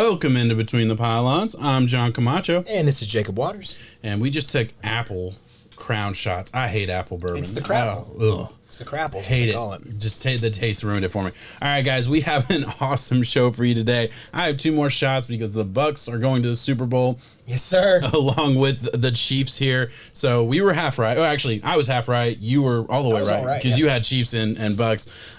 Welcome into Between the Pylons. I'm John Camacho. And this is Jacob Waters. And we just took apple crown shots. I hate apple bourbon. It's the crapple. Ugh. It's the crapple. Hate it. Just the taste ruined it for me. All right, guys, we have an awesome show for you today. I have two more shots because the Bucks are going to the Super Bowl. Yes, sir. Along with the Chiefs here. So we were half right. Oh, actually, I was half right. You were all the way right because you had Chiefs and Bucks.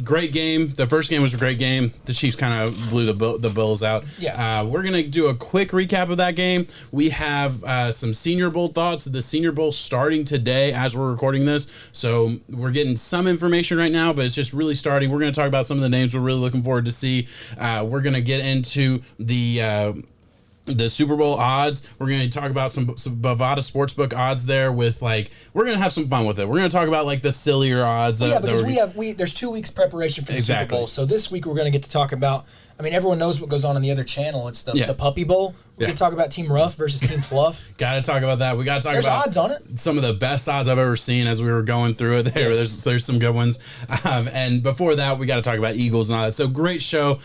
Great game. The first game was a great game. The Chiefs kind of blew the Bills out. Yeah. We're going to do a quick recap of that game. We have some Senior Bowl thoughts. The Senior Bowl starting today as we're recording this. So we're getting some information right now, but it's just really starting. We're going to talk about some of the names we're really looking forward to see. We're going to get into the Super Bowl odds. We're going to talk about some Bovada Sportsbook odds there with we're going to have some fun with it. We're going to talk about the sillier odds. Because there's 2 weeks preparation for the Super Bowl. So this week we're going to get to talk about, everyone knows what goes on the other channel. It's the Puppy Bowl. We can talk about Team Rough versus Team Fluff. Got to talk about that. We got to talk about odds on it. Some of the best odds I've ever seen as we were going through it there. Yes. There's some good ones. And before that, we got to talk about Eagles and all that. So great show,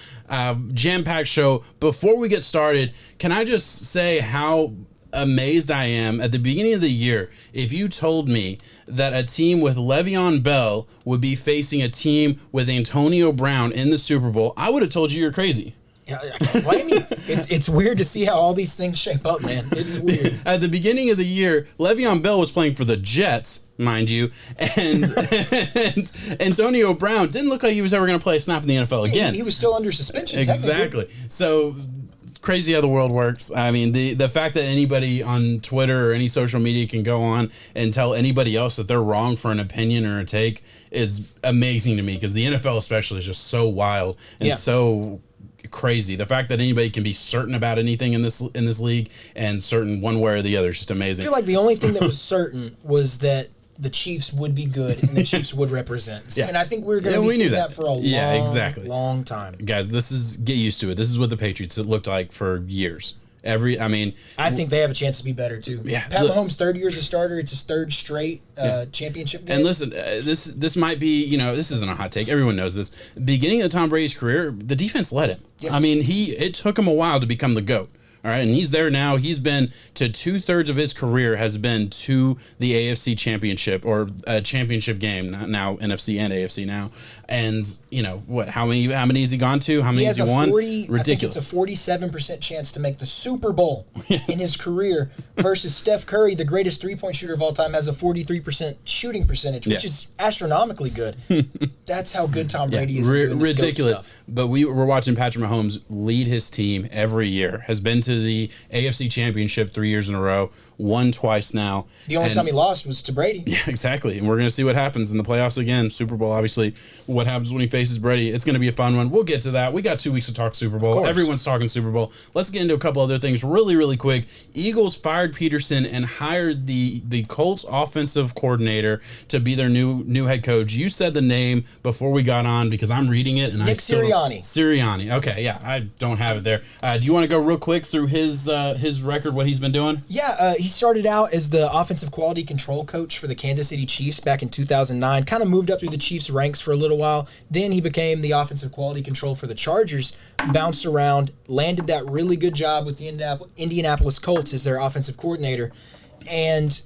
jam-packed show. Before we get started, can I just say how amazed I am at the beginning of the year if you told me that a team with Le'Veon Bell would be facing a team with Antonio Brown in the Super Bowl. I would have told you you're crazy. Yeah, I can't blame you. It's weird to see how all these things shape up, man. It is weird. At the beginning of the year, Le'Veon Bell was playing for the Jets, mind you, and Antonio Brown didn't look like he was ever going to play a snap in the NFL again. He was still under suspension, Exactly. So crazy how the world works. The fact that anybody on Twitter or any social media can go on and tell anybody else that they're wrong for an opinion or a take is amazing to me, because the NFL especially is just so wild and so crazy. The fact that anybody can be certain about anything in this league and certain one way or the other is just amazing. I feel like the only thing that was certain was that the Chiefs would be good and the Chiefs would represent. And I think we're going to be seeing that for a long time. Guys, get used to it. This is what the Patriots looked like for years. I think they have a chance to be better too. Yeah, Pat Mahomes' third year as a starter. It's his third straight championship game. And listen, this might be, this isn't a hot take. Everyone knows this. Beginning of Tom Brady's career, the defense led him. Yes. It took him a while to become the GOAT. All right, and he's there now. He's been to 2/3 of his career has been to the AFC Championship or a championship game. Now NFC and AFC now. And how many has he gone to? How many has he won? Ridiculous. I think it's a 47% chance to make the Super Bowl in his career versus Steph Curry, the greatest 3-point shooter of all time, has a 43% shooting percentage, which is astronomically good. That's how good Tom Brady is. Ridiculous. But we're watching Patrick Mahomes lead his team every year. Has been to the AFC Championship 3 years in a row, won twice now. The only time he lost was to Brady. Yeah, exactly. And we're going to see what happens in the playoffs again. Super Bowl, obviously, what happens when he faces Brady. It's going to be a fun one. We'll get to that. We got 2 weeks to talk Super Bowl. Everyone's talking Super Bowl. Let's get into a couple other things really, really quick. Eagles fired Peterson and hired the Colts offensive coordinator to be their new head coach. You said the name before we got on because I'm reading it. And Nick Sirianni. Sirianni. Okay, yeah. I don't have it there. Do you want to go real quick through his record, what he's been doing? Yeah, he started out as the offensive quality control coach for the Kansas City Chiefs back in 2009. Kind of moved up through the Chiefs ranks for a little while. Then he became the offensive quality control for the Chargers, bounced around, landed that really good job with the Indianapolis Colts as their offensive coordinator. And,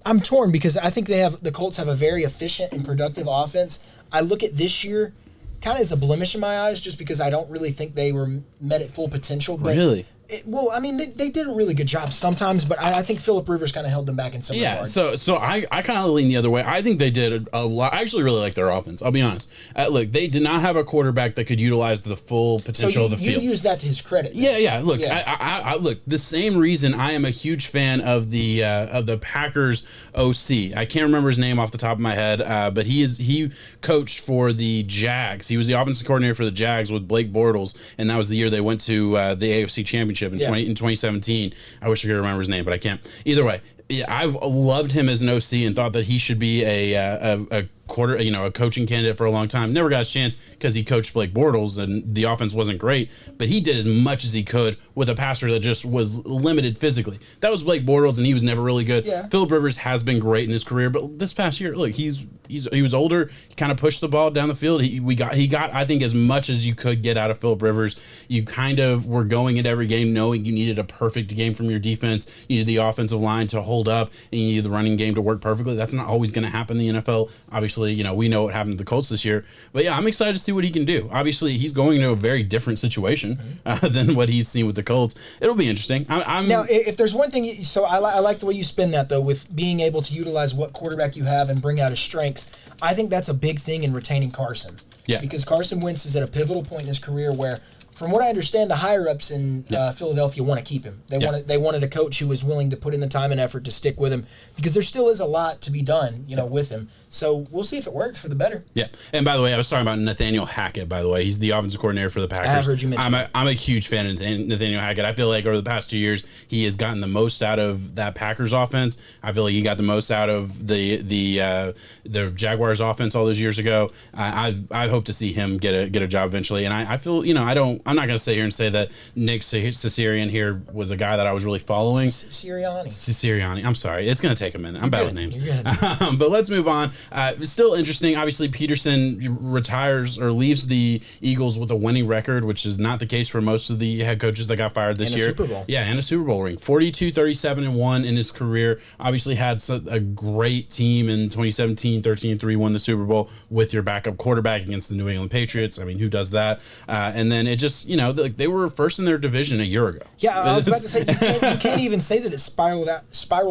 I'm torn because I think the Colts have a very efficient and productive offense. I look at this year kind of as a blemish in my eyes just because I don't really think they were met at full potential. But really? They did a really good job sometimes, but I think Phillip Rivers kind of held them back in some regards. So I kind of lean the other way. I think they did a lot. I actually really like their offense. I'll be honest. Look, they did not have a quarterback that could utilize the full potential of the field. You use that to his credit. Yeah. Look, I look, the same reason I am a huge fan of the Packers OC. I can't remember his name off the top of my head, but he coached for the Jags. He was the offensive coordinator for the Jags with Blake Bortles, and that was the year they went to the AFC Championship. In 2017. I wish I could remember his name, but I can't. Either way, I've loved him as an OC and thought that he should be a a coaching candidate for a long time. Never got his chance because he coached Blake Bortles and the offense wasn't great, but he did as much as he could with a passer that just was limited physically. That was Blake Bortles, and he was never really good. Yeah. Phillip Rivers has been great in his career, but this past year, look, he was older. He kind of pushed the ball down the field. He got I think as much as you could get out of Phillip Rivers. You kind of were going into every game knowing you needed a perfect game from your defense. You needed the offensive line to hold up, and you needed the running game to work perfectly. That's not always going to happen in the NFL. Obviously, we know what happened to the Colts this year. But yeah, I'm excited to see what he can do. Obviously, he's going into a very different situation than what he's seen with the Colts. It'll be interesting. Now, if there's one thing, I like the way you spin that, though, with being able to utilize what quarterback you have and bring out his strengths. I think that's a big thing in retaining Carson. Yeah. Because Carson Wentz is at a pivotal point in his career where, from what I understand, the higher-ups in Philadelphia want to keep him. They wanted a coach who was willing to put in the time and effort to stick with him, because there still is a lot to be done, with him. So we'll see if it works for the better. Yeah. And by the way, I was talking about Nathaniel Hackett, by the way. He's the offensive coordinator for the Packers. I have heard you mention I'm a huge fan of Nathaniel Hackett. I feel like over the past 2 years, he has gotten the most out of that Packers offense. I feel like he got the most out of the Jaguars offense all those years ago. I hope to see him get a job eventually. And I feel, I'm not going to sit here and say that Nick Sirianni here was a guy that I was really following. Sirianni. I'm sorry. It's going to take a minute. I'm bad with names. But let's move on. It's still interesting. Obviously, Peterson retires or leaves the Eagles with a winning record, which is not the case for most of the head coaches that got fired this year. And a Super Bowl. Yeah, and a Super Bowl ring. 42-37-1 in his career. Obviously had a great team in 2017, 13-3, won the Super Bowl with your backup quarterback against the New England Patriots. I mean, who does that? And then it just, they were first in their division a year ago. Yeah, I was about to say, you can't even say that it spiraled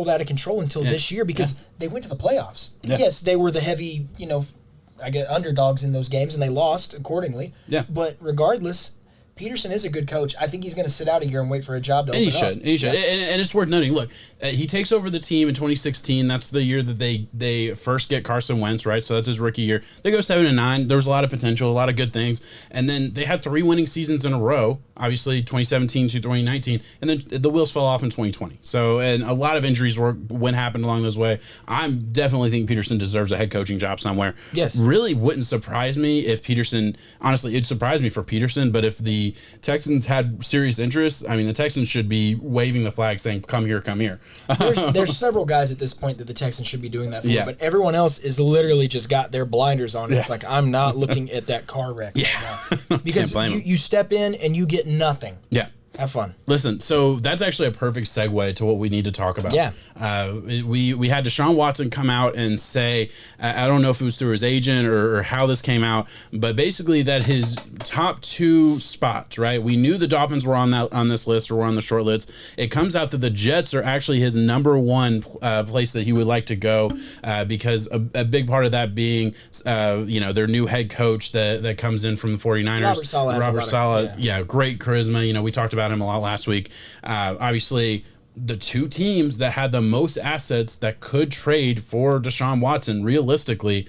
out of control until this year, because they went to the playoffs. Yeah. Yes, they were the heavy, I guess, underdogs in those games, and they lost accordingly. Yeah. But regardless, Peterson is a good coach. I think he's going to sit out a year and wait for a job to open up. And he should. Yeah. And it's worth noting, look, he takes over the team in 2016. That's the year that they first get Carson Wentz, right? So that's his rookie year. They go 7-9. There was a lot of potential, a lot of good things. And then they had 3 winning seasons in a row, obviously 2017 to 2019. And then the wheels fell off in 2020. So, and a lot of injuries happened along those way. I definitely think Peterson deserves a head coaching job somewhere. Yes. Really wouldn't surprise me if Peterson, honestly, it'd surprise me for Peterson, but if the Texans had serious interest, I mean, the Texans should be waving the flag saying, come here, come here. There's several guys at this point that the Texans should be doing that for, but everyone else is literally just got their blinders on. It's like, I'm not looking at that car wreck right now. Because you step in and you get nothing. Yeah. Have fun. Listen, so that's actually a perfect segue to what we need to talk about. Yeah. We had Deshaun Watson come out and say, I don't know if it was through his agent or how this came out, but basically that his top 2 spots, right? We knew the Dolphins were on this list, or were on the short list. It comes out that the Jets are actually his number 1 place that he would like to go, because a big part of that being, their new head coach that comes in from the 49ers. Robert Saleh. Yeah, great charisma. We talked about him a lot last week. Obviously, the 2 teams that had the most assets that could trade for Deshaun Watson, realistically,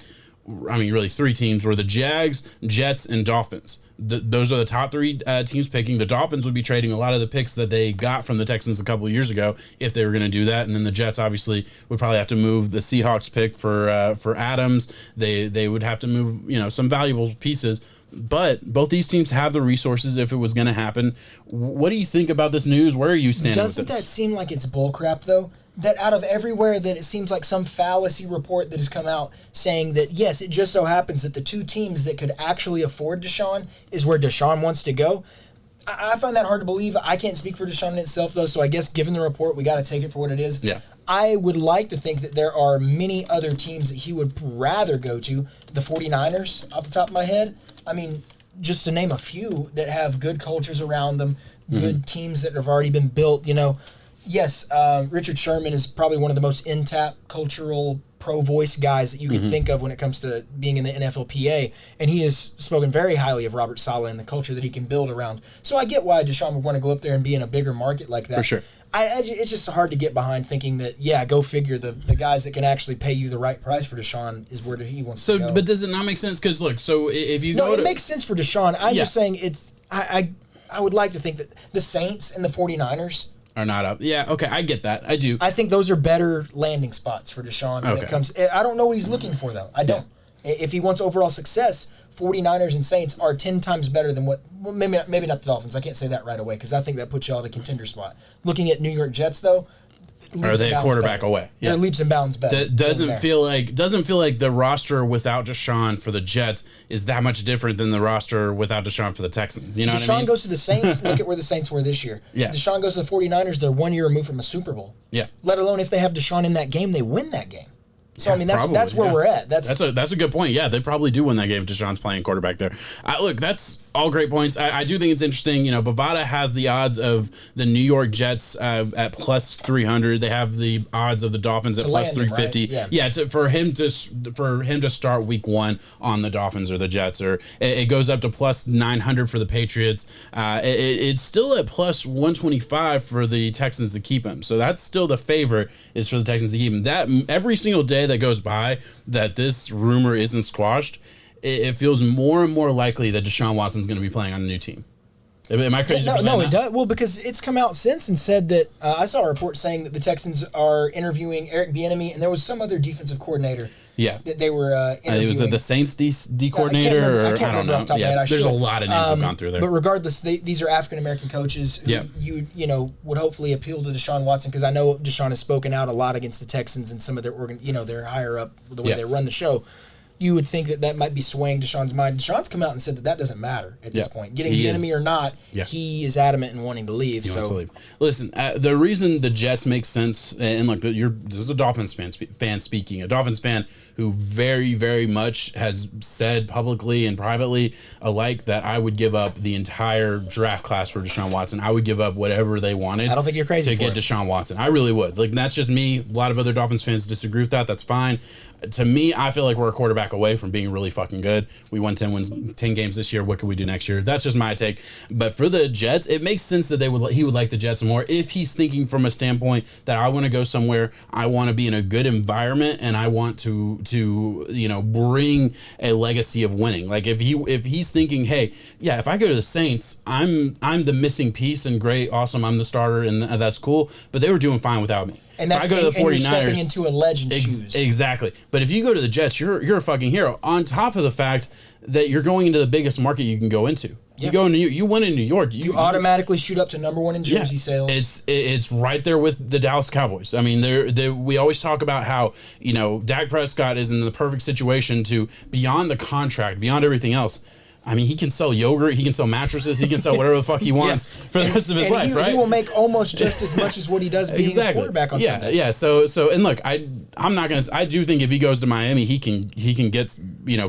I mean, really 3 teams, were the Jags, Jets, and Dolphins. Those are the top 3 teams picking. The Dolphins would be trading a lot of the picks that they got from the Texans a couple of years ago if they were going to do that. And then the Jets obviously would probably have to move the Seahawks pick for Adams. They would have to move some valuable pieces. But both these teams have the resources if it was going to happen. What do you think about this news? Where are you standing with this? Doesn't that seem like it's bullcrap, though? That out of everywhere, that it seems like some fallacy report that has come out saying that, yes, it just so happens that the 2 teams that could actually afford Deshaun is where Deshaun wants to go. I find that hard to believe. I can't speak for Deshaun in itself, though, so I guess given the report, we got to take it for what it is. Yeah. I would like to think that there are many other teams that he would rather go to. The 49ers, off the top of my head. I mean, just to name a few that have good cultures around them, good teams that have already been built, Yes, Richard Sherman is probably one of the most in-tap cultural pro-voice guys that you can think of when it comes to being in the NFLPA, and he has spoken very highly of Robert Saleh and the culture that he can build around. So I get why Deshaun would want to go up there and be in a bigger market like that. For sure. It's just hard to get behind thinking that, go figure, the guys that can actually pay you the right price for Deshaun is where he wants to go. So, but does it not make sense? Because, look, so if you it makes sense for Deshaun. I'm just saying I would like to think that the Saints and the 49ers are not up. Yeah, okay, I get that. I do. I think those are better landing spots for Deshaun when it comes. I don't know what he's looking for, though. I don't. If he wants overall success, 49ers and Saints are 10 times better than what, well, maybe not the Dolphins. I can't say that right away because I think that puts y'all at a contender spot. Looking at New York Jets, though, are they a quarterback away? Yeah, they're leaps and bounds better. Doesn't feel like the roster without Deshaun for the Jets is that much different than the roster without Deshaun for the Texans. You know what I mean? Deshaun goes to the Saints. Look at where the Saints were this year. Yeah. Deshaun goes to the 49ers. They're 1 year removed from a Super Bowl. Yeah. Let alone if they have Deshaun in that game, they win that game. So, yeah, I mean, that's where we're at. That's a good point. Yeah, they probably do win that game if Deshaun's playing quarterback there. Look, that's all great points. I do think it's interesting. You know, Bovada has the odds of the New York Jets at plus 300. They have the odds of the Dolphins at plus 350. Right? Yeah, for him to start week 1 on the Dolphins or the Jets, or it goes up to plus 900 for the Patriots. It's still at plus 125 for the Texans to keep him. So that's still the favorite is for the Texans to keep him. That every single day that goes by that this rumor isn't squashed, it feels more and more likely that Deshaun Watson's going to be playing on a new team. Am I crazy? No, it does. Well, because it's come out since and said that I saw a report saying that the Texans are interviewing Eric Bieniemy, and there was some other defensive coordinator. Yeah, that they were interviewing. It was the Saints D coordinator, I can't remember off the top of my head. There's a lot of names have gone through there. But regardless, these are African American coaches who you know would hopefully appeal to Deshaun Watson, because I know Deshaun has spoken out a lot against the Texans and some of their their higher up the way they run the show. You would think that might be swaying Deshaun's mind. Deshaun's come out and said that doesn't matter at this point. Getting the enemy or not, he is adamant in wanting to leave. He wants to leave. Listen, the reason the Jets make sense, and look, this is a Dolphins fan speaking, a Dolphins fan who very, very much has said publicly and privately alike that I would give up the entire draft class for Deshaun Watson. I would give up whatever they wanted. I don't think you're crazy to get Deshaun Watson. I really would. Like, that's just me. A lot of other Dolphins fans disagree with that. That's fine. To me, I feel like we're a quarterback away from being really fucking good. We won 10 games this year. What can we do next year? That's just my take. But for the Jets, it makes sense that he would like the Jets more if he's thinking from a standpoint that I want to go somewhere, I want to be in a good environment, and I want to bring a legacy of winning. Like if he's thinking, hey, yeah, if I go to the Saints, I'm the missing piece, and great, awesome, I'm the starter, and that's cool. But they were doing fine without me. And that's I go to the 49ers, you're stepping into a legend shoes. Exactly. But if you go to the Jets, you're a fucking hero. On top of the fact that you're going into the biggest market you can go into. You go into you win in New York. You automatically shoot up to number 1 in jersey sales. It's right there with the Dallas Cowboys. I mean, we always talk about how Dak Prescott is in the perfect situation to, beyond the contract, beyond everything else. I mean, he can sell yogurt, he can sell mattresses, he can sell whatever the fuck he wants for the rest of his life, right? He will make almost just as much as what he does being a quarterback on Sunday. Yeah. So and look, I'm not gonna. I do think if he goes to Miami, he can get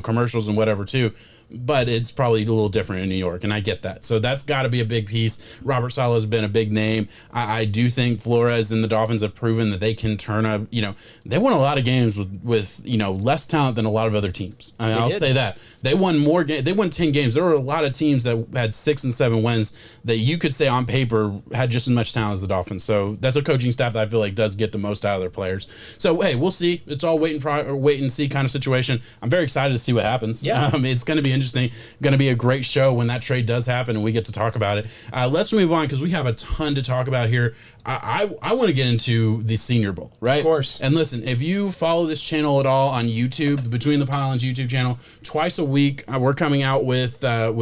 commercials and whatever too. But it's probably a little different in New York, and I get that. So that's got to be a big piece. Robert Saleh has been a big name. I do think Flores and the Dolphins have proven that they can turn up. They won a lot of games with less talent than a lot of other teams. I'll say that. They won more games. They won 10 games. There were a lot of teams that had 6 and 7 wins that you could say on paper had just as much talent as the Dolphins. So that's a coaching staff that I feel like does get the most out of their players. So hey, we'll see. It's all wait and see kind of situation. I'm very excited to see what happens. Yeah, it's going to be interesting. Going to be a great show when that trade does happen and we get to talk about it. Let's move on because we have a ton to talk about here. I want to get into the Senior Bowl, right? Of course. And listen, if you follow this channel at all on YouTube, Between the Pylons YouTube channel, twice a week we're coming out with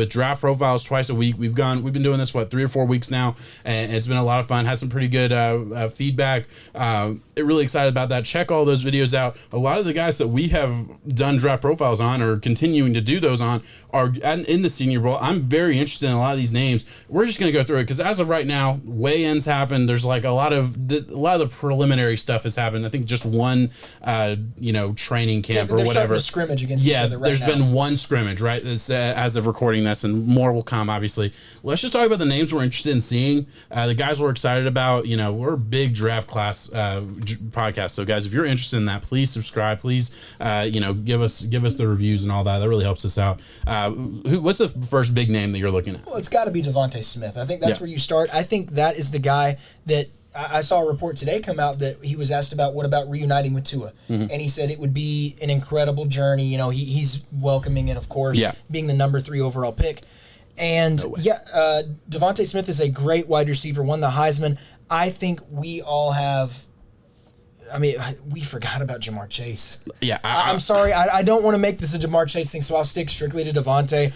draft profiles twice a week. We've been doing this 3 or 4 weeks now, and it's been a lot of fun. Had some pretty good feedback. Really excited about that. Check all those videos out. A lot of the guys that we have done draft profiles on or continuing to do those on are in the Senior Bowl. I'm very interested in a lot of these names. We're just going to go through it because as of right now, weigh-ins happen. There's like a lot of the preliminary stuff has happened. I think just one training camp or whatever. Starting to scrimmage against each other right there's now. Been one scrimmage, right? As of recording this, and more will come, obviously. Let's just talk about the names we're interested in seeing. The guys we're excited about. We're a big draft class podcast. So guys, if you're interested in that, please subscribe. Please, give us the reviews and all that. That really helps us out. What's the first big name that you're looking at? Well, it's got to be Devontae Smith. I think that's where you start. I think that is the guy that I saw a report today come out that he was asked about what about reuniting with Tua, and he said it would be an incredible journey. He's welcoming it, of course, being the number 3 overall pick. And Devontae Smith is a great wide receiver, won the Heisman. I think we all have I mean, we forgot about Jamar Chase. Yeah, I'm sorry. I don't want to make this a Jamar Chase thing, so I'll stick strictly to Devontae.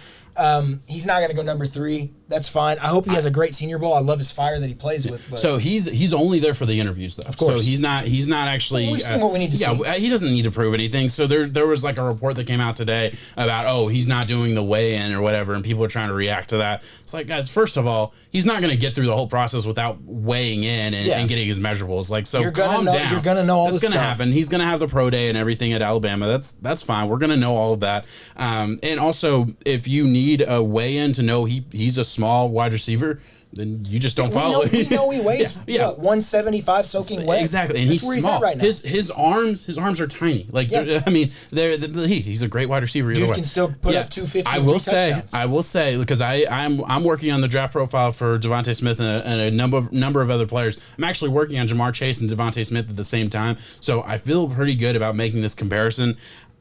He's not going to go number 3. That's fine. I hope he has a great Senior Bowl. I love his fire that he plays with. But. So he's only there for the interviews, though. Of course. So he's not actually. Well, we've seen what we need to see. Yeah, he doesn't need to prove anything. So there was like a report that came out today about he's not doing the weigh-in or whatever, and people are trying to react to that. It's like, guys, first of all, he's not going to get through the whole process without weighing in and getting his measurables. Like, so calm down. You're going to know all this stuff. That's going to happen. He's going to have the pro day and everything at Alabama. That's fine. We're going to know all of that. And also, if you need a weigh-in to know he's a small wide receiver, then you just don't follow. We know he weighs 175 soaking wet. Exactly, and That's he's small. Right now. His arms are tiny. Like I mean, he's a great wide receiver. Either Dude way. Can still put up 250. I will say because I'm working on the draft profile for Devontae Smith and a number of other players. I'm actually working on Jamar Chase and Devontae Smith at the same time, so I feel pretty good about making this comparison.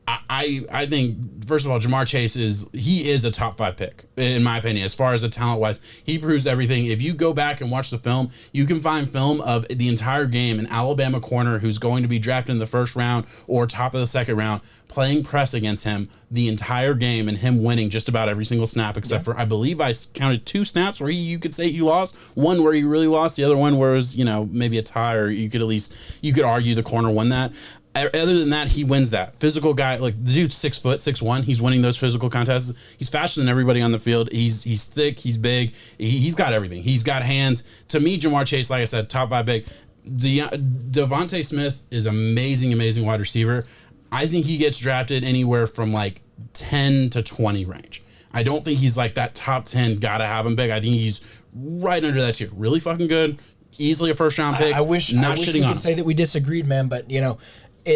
I think, first of all, Jamar Chase is a top 5 pick, in my opinion, as far as the talent-wise. He proves everything. If you go back and watch the film, you can find film of the entire game, an Alabama corner who's going to be drafted in the first round or top of the second round, playing press against him the entire game and him winning just about every single snap, except for, I believe I counted 2 snaps where you could say he lost. One where he really lost, the other one where it was, maybe a tie, or you could argue the corner won that. Other than that, he wins that. Physical guy, like the dude's 6 foot, 6'1". He's winning those physical contests. He's faster than everybody on the field. He's thick. He's big. He's got everything. He's got hands. To me, Jamar Chase, like I said, top 5 pick. Devontae Smith is amazing wide receiver. I think he gets drafted anywhere from like 10 to 20 range. I don't think he's like that top 10 gotta have him big. I think he's right under that tier. Really fucking good. Easily a first round pick. I wish we could say that we disagreed, man, but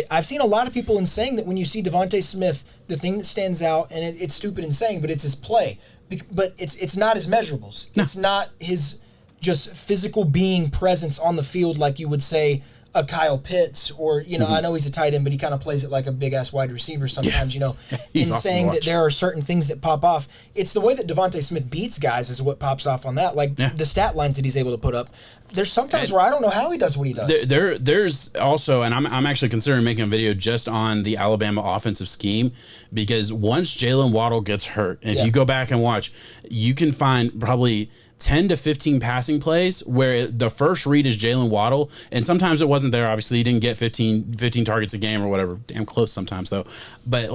I've seen a lot of people in saying that when you see Devontae Smith, the thing that stands out, and it's stupid in saying, but it's his play. But it's not his measurables. No. It's not his just physical being presence on the field like you would say a Kyle Pitts or, I know he's a tight end, but he kind of plays it like a big-ass wide receiver sometimes, in awesome saying that there are certain things that pop off. It's the way that Devontae Smith beats guys is what pops off on that. Like the stat lines that he's able to put up. There's sometimes where I don't know how he does what he does. There's also, and I'm actually considering making a video just on the Alabama offensive scheme, because once Jalen Waddle gets hurt, and if you go back and watch, you can find probably 10 to 15 passing plays where the first read is Jalen Waddle, and sometimes it wasn't there. Obviously, he didn't get 15 targets a game or whatever. Damn close sometimes, though. But,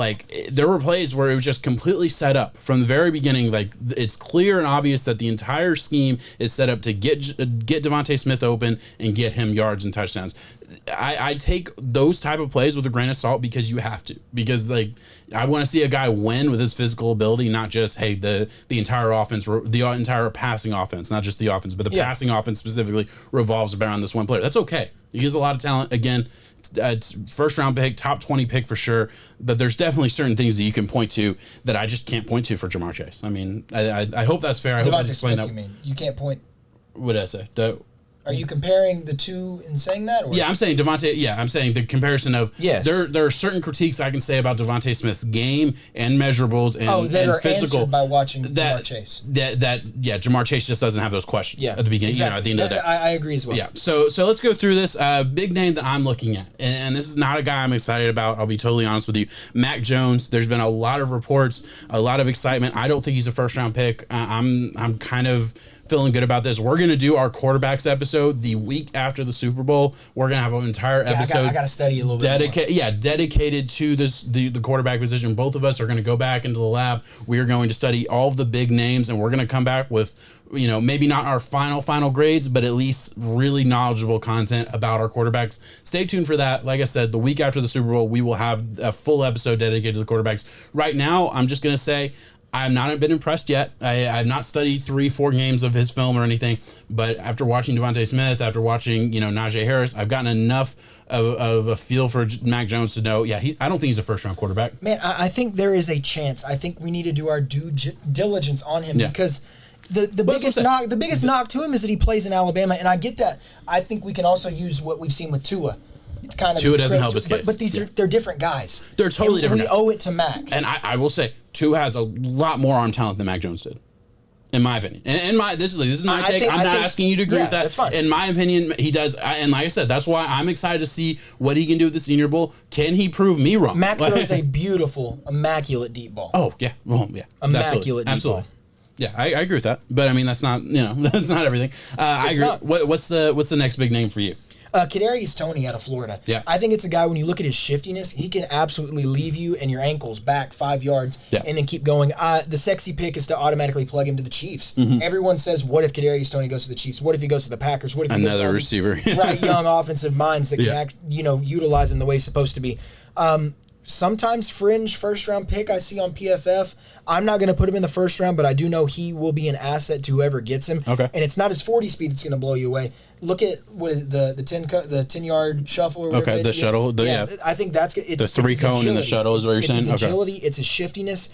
there were plays where it was just completely set up from the very beginning. Like, it's clear and obvious that the entire scheme is set up to get Devontae Smith open and get him yards and touchdowns. I take those type of plays with a grain of salt because you have to. Because, I want to see a guy win with his physical ability, not just, hey, the entire offense, the entire passing offense, not just the offense, but the passing offense specifically revolves around this one player. That's okay. He has a lot of talent. Again, it's first round pick, top 20 pick for sure. But there's definitely certain things that you can point to that I just can't point to for Jamar Chase. I mean, I hope that's fair. I hope I explained that. You mean you can't point? What did I say? Are you comparing the two in saying that? Or? Yeah, I'm saying Devontae. Yeah, I'm saying the comparison of there are certain critiques I can say about Devontae Smith's game and measurables and that are physical answered by watching Jamar Chase. Jamar Chase just doesn't have those questions at the beginning. Exactly. At the end of the day, I agree as well. Yeah. So let's go through this big name that I'm looking at, and this is not a guy I'm excited about. I'll be totally honest with you. Mac Jones. There's been a lot of reports, a lot of excitement. I don't think he's a first round pick. I'm kind of feeling good about this. We're going to do our quarterbacks episode the week after the Super Bowl. We're going to have an entire episode. I got to study a little bit more. Dedicated to this the quarterback position. Both of us are going to go back into the lab. We are going to study all of the big names, and we're going to come back with, maybe not our final grades, but at least really knowledgeable content about our quarterbacks. Stay tuned for that. Like I said, the week after the Super Bowl, we will have a full episode dedicated to the quarterbacks. Right now, I'm just going to say, I've not been impressed yet. I've not studied 3-4 games of his film or anything, but after watching Devontae Smith, after watching Najee Harris, I've gotten enough of a feel for Mac Jones to know, I don't think he's a first-round quarterback. Man, I think there is a chance. I think we need to do our due diligence on him because the biggest knock to him is that he plays in Alabama, and I get that. I think we can also use what we've seen with Tua. Tua doesn't help his case. But they're different guys. They're totally different guys. We owe it to Mac. And I will say, Tua has a lot more arm talent than Mac Jones did. In my opinion, this is my take. I'm not asking you to agree with that. That's fine. In my opinion, he does, and like I said, that's why I'm excited to see what he can do at the Senior Bowl. Can he prove me wrong? Mac throws a beautiful, immaculate deep ball. Oh yeah, well yeah, immaculate deep ball. Yeah, I agree with that. But I mean, that's not that's not everything. I agree. Not. What's the next big name for you? Kadarius Toney out of Florida. Yeah. I think it's a guy, when you look at his shiftiness, he can absolutely leave you and your ankles back 5 yards and then keep going. The sexy pick is to automatically plug him to the Chiefs. Mm-hmm. Everyone says, what if Kadarius Toney goes to the Chiefs? What if he goes to the Packers? What if he Another goes to receiver? Right, young offensive minds that can utilize him the way he's supposed to be. Sometimes fringe first-round pick I see on PFF. I'm not going to put him in the first round, but I do know he will be an asset to whoever gets him. Okay. And it's not his 40 speed that's going to blow you away. Look at what is the 10-yard shuffle. Or Okay, the shuttle. I think that's good. The three cone and the shuttle is what you're saying. It's his agility. It's his shiftiness.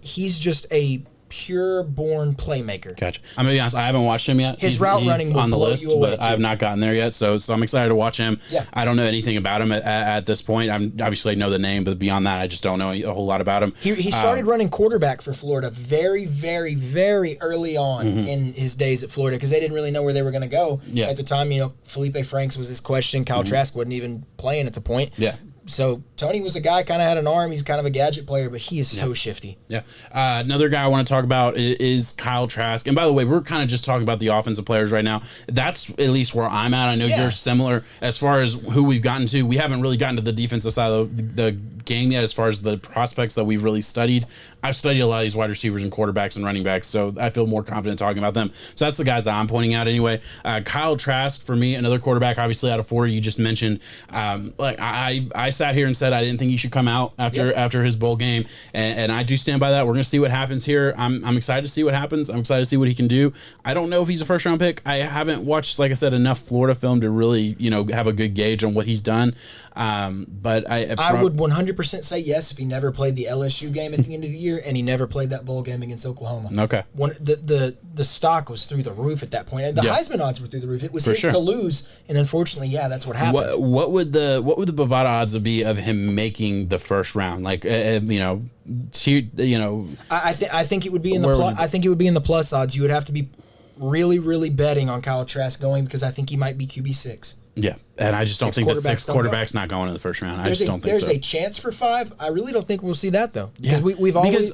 He's just a pure-born playmaker. Gotcha. I'm gonna be honest, I haven't watched him yet. His route running will on the blow list, you away, but too. I have not gotten there yet. So I'm excited to watch him. Yeah. I don't know anything about him at this point. I'm obviously I know the name, but beyond that, I just don't know a whole lot about him. He started running quarterback for Florida very, very, very early on in his days at Florida because they didn't really know where they were going to go at the time. Felipe Franks was his question. Kyle Trask wasn't even playing at the point. Yeah. So Toney was a guy, kind of had an arm. He's kind of a gadget player, but he is so shifty. Yeah. Another guy I want to talk about is Kyle Trask. And by the way, we're kind of just talking about the offensive players right now. That's at least where I'm at. I know you're similar as far as who we've gotten to. We haven't really gotten to the defensive side of the game yet as far as the prospects that we've really studied. I've studied a lot of these wide receivers and quarterbacks and running backs, so I feel more confident talking about them. So that's the guys that I'm pointing out anyway. Kyle Trask, for me, another quarterback, obviously out of Florida, you just mentioned. I sat here and said I didn't think he should come out after his bowl game, and I do stand by that. We're going to see what happens here. I'm excited to see what happens. I'm excited to see what he can do. I don't know if he's a first-round pick. I haven't watched, like I said, enough Florida film to really, have a good gauge on what he's done. But I would 100% say yes if he never played the LSU game at the end of the year and he never played that bowl game against Oklahoma. Okay. The stock was through the roof at that point. And the Heisman odds were through the roof. It was his to lose, and unfortunately, that's what happened. What would the Bovada odds be of him making the first round? Like, I think it would be in the I think it would be in the plus odds. You would have to be really, really betting on Kyle Trask going because I think he might be QB6. Yeah, and I just don't think the sixth quarterback's not going in the first round. I just don't think there's so. There's a chance for 5. I really don't think we'll see that though, because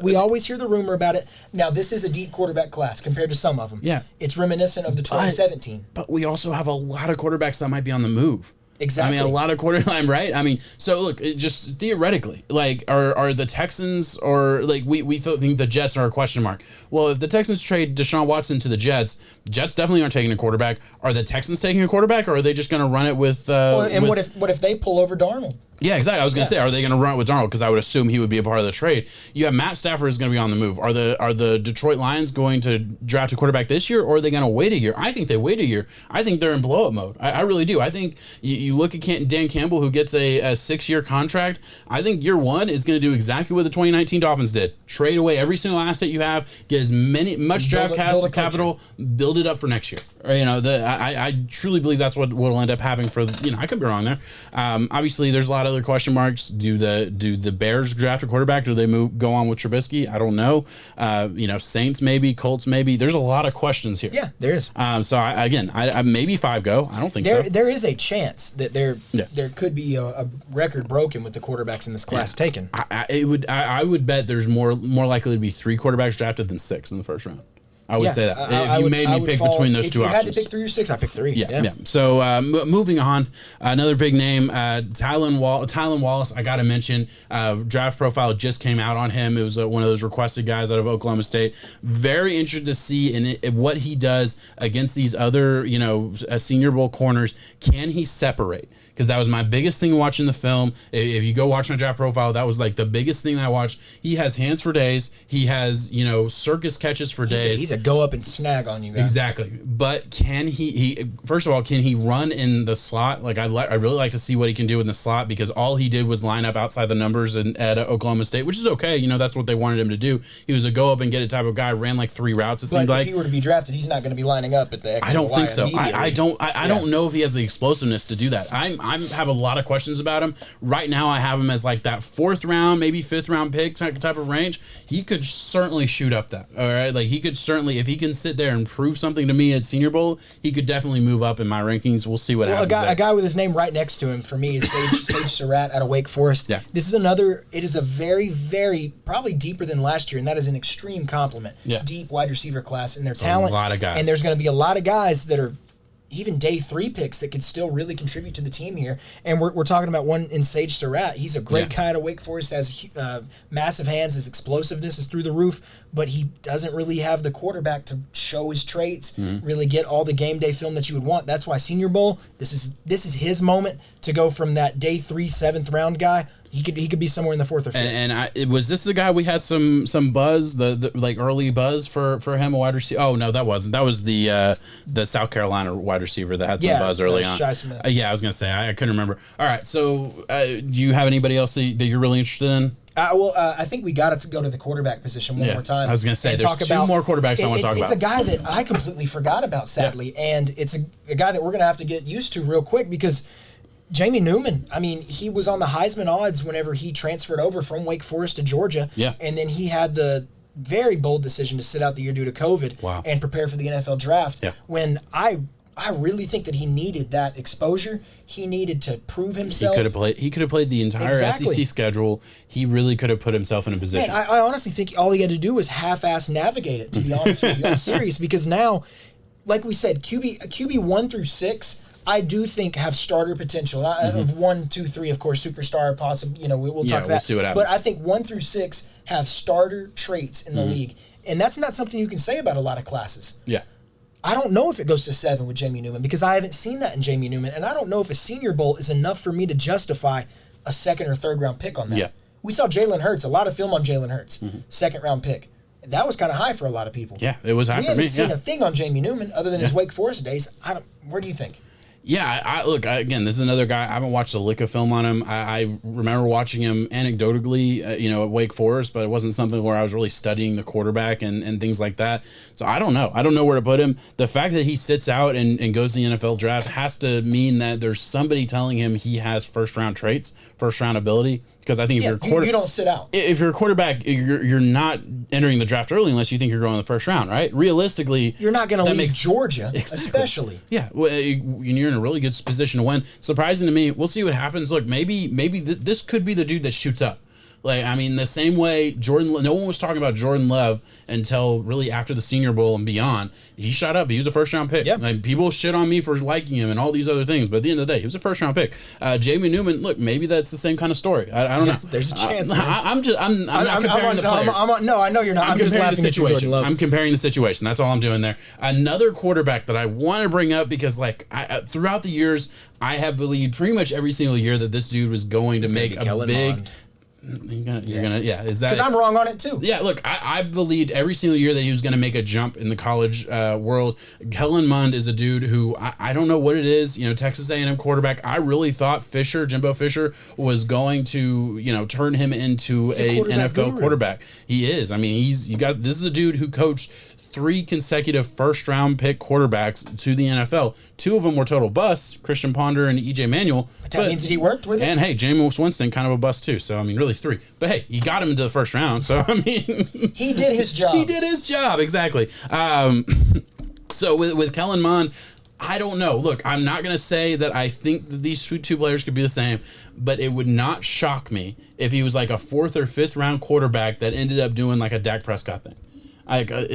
we always hear the rumor about it. Now this is a deep quarterback class compared to some of them. Yeah, it's reminiscent of the 2017. But we also have a lot of quarterbacks that might be on the move. Exactly. I mean, a lot of quarterback, right? I mean, so look, just theoretically, like, are the Texans or like we think the Jets are a question mark? Well, if the Texans trade Deshaun Watson to the Jets definitely aren't taking a quarterback. Are the Texans taking a quarterback, or are they just going to run it with? What if they pull over Darnold? Yeah, exactly. I was going to say, are they going to run it with Darnold? Because I would assume he would be a part of the trade. You have Matt Stafford is going to be on the move. Are the Detroit Lions going to draft a quarterback this year, or are they going to wait a year? I think they wait a year. I think they're in blow-up mode. I really do. I think you look at Dan Campbell, who gets a 6-year contract. I think year one is going to do exactly what the 2019 Dolphins did. Trade away every single asset you have, get much draft capital, build it up for next year. Or, I truly believe that's what will end up happening for. I could be wrong there. Obviously, there's a lot of other question marks. Do the Bears draft a quarterback? Do they go on with Trubisky? I don't know. Saints maybe, Colts maybe. There's a lot of questions here. Yeah, there is. So I maybe 5 go. I don't think so. There is a chance that there could be a record broken with the quarterbacks in this class taken. I would bet there's more likely to be 3 quarterbacks drafted than 6 in the first round. I would say that. If you made me pick between those two options. If you had to pick 3 or 6, I picked 3. Yeah. So moving on, another big name, Tylan Wallace, I got to mention, draft profile just came out on him. It was one of those requested guys out of Oklahoma State. Very interested to see in what he does against these other, Senior Bowl corners. Can he separate? Because that was my biggest thing watching the film. If you go watch my draft profile, that was like the biggest thing that I watched. He has hands for days. He has, circus catches for days. He's a go up and snag on you guys. Exactly. But can he first of all, can he run in the slot? Like I really like to see what he can do in the slot, because all he did was line up outside the numbers at Oklahoma State, which is okay. That's what they wanted him to do. He was a go up and get it type of guy, ran like 3 routes. It seemed like. If he were to be drafted, he's not going to be lining up at the X. I don't think so. I don't know if he has the explosiveness to do that. I have a lot of questions about him. Right now, I have him as like that 4th round, maybe 5th round pick type of range. He could certainly shoot up that. All right, like he could certainly, if he can sit there and prove something to me at Senior Bowl, he could definitely move up in my rankings. We'll see what happens. A guy with his name right next to him for me is Sage Surratt out of Wake Forest. Yeah. This is another. It is a very, very probably deeper than last year, and that is an extreme compliment. Yeah. Deep wide receiver class and their talent. A lot of guys, and there's going to be a lot of guys that are even day 3 picks that could still really contribute to the team here. And we're talking about one in Sage Surratt. He's a great guy to Wake Forest, has massive hands, his explosiveness is through the roof, but he doesn't really have the quarterback to show his traits, really get all the game day film that you would want. That's why Senior Bowl, this is his moment to go from that day 3, 7th round guy. He could be somewhere in the 4th or 5th. And was this the guy we had some buzz, the like early buzz for him, a wide receiver? Oh no, that wasn't. That was the South Carolina wide receiver that had some buzz early on. Shy Smith. I was gonna say I couldn't remember. All right, so do you have anybody else that you're really interested in? I think we got to go to the quarterback position one more time. I was going to say, there's two more quarterbacks I want to talk about. It's a guy that I completely forgot about, sadly, and it's a guy that we're going to have to get used to real quick because Jamie Newman, I mean, he was on the Heisman odds whenever he transferred over from Wake Forest to Georgia, and then he had the very bold decision to sit out the year due to COVID and prepare for the NFL draft. When I really think that he needed that exposure. He needed to prove himself. He could have played the entire SEC schedule. He really could have put himself in a position. Man, I honestly think all he had to do was half-ass navigate it, to be honest with you. I'm serious, because now, like we said, QB 1 through 6, I do think have starter potential. Of 1, 2, 3, of course, superstar, possible. We'll talk that. We'll see what happens. But I think 1 through 6 have starter traits in the league, and that's not something you can say about a lot of classes. Yeah. I don't know if it goes to 7 with Jamie Newman because I haven't seen that in Jamie Newman, and I don't know if a Senior Bowl is enough for me to justify a 2nd or 3rd round pick on that. Yeah. We saw Jalen Hurts, a lot of film on Jalen Hurts, 2nd round pick. That was kind of high for a lot of people. Yeah, it was high for me. We haven't seen a thing on Jamie Newman other than his Wake Forest days. Where do you think? Yeah, again, this is another guy. I haven't watched a lick of film on him. I remember watching him anecdotally, at Wake Forest, but it wasn't something where I was really studying the quarterback and things like that. So I don't know. I don't know where to put him. The fact that he sits out and goes to the NFL draft has to mean that there's somebody telling him he has first-round traits, first-round ability. Because I think if you're you don't sit out. If you're a quarterback, you're not entering the draft early unless you think you're going in the 1st round, right? Realistically, you're not going to leave Georgia, especially. Yeah, you're in a really good position to win. Surprising to me. We'll see what happens. Look, maybe this could be the dude that shoots up. Like, I mean, the same way no one was talking about Jordan Love until really after the Senior Bowl and beyond. He shot up. He was a 1st-round pick. Yep. Like, people shit on me for liking him and all these other things, but at the end of the day, he was a 1st-round pick. Jamie Newman, look, maybe that's the same kind of story. I don't know. There's a chance. I'm not comparing the players. No, I know you're not. I'm just laughing at you, Jordan Love. I'm comparing the situation. That's all I'm doing there. Another quarterback that I want to bring up because, throughout the years, I have believed pretty much every single year that this dude was going to make a big. Mond. Is that? Because I'm wrong on it too. Yeah, look, I believed every single year that he was going to make a jump in the college world. Kellen Mond is a dude who I don't know what it is. Texas A&M quarterback. I really thought Jimbo Fisher was going to turn him into an NFL quarterback. He is. I mean, this is a dude who coached 3 consecutive 1st-round pick quarterbacks to the NFL. 2 of them were total busts, Christian Ponder and E.J. Manuel. But that means that he worked with him. And, hey, Jameis Winston, kind of a bust, too. So, I mean, really 3. But, hey, he got him into the 1st round. So, I mean... he did his job. He did his job, exactly. So, with Kellen Mond, I don't know. Look, I'm not going to say that I think that these 2 players could be the same, but it would not shock me if he was like a 4th or 5th round quarterback that ended up doing like a Dak Prescott thing.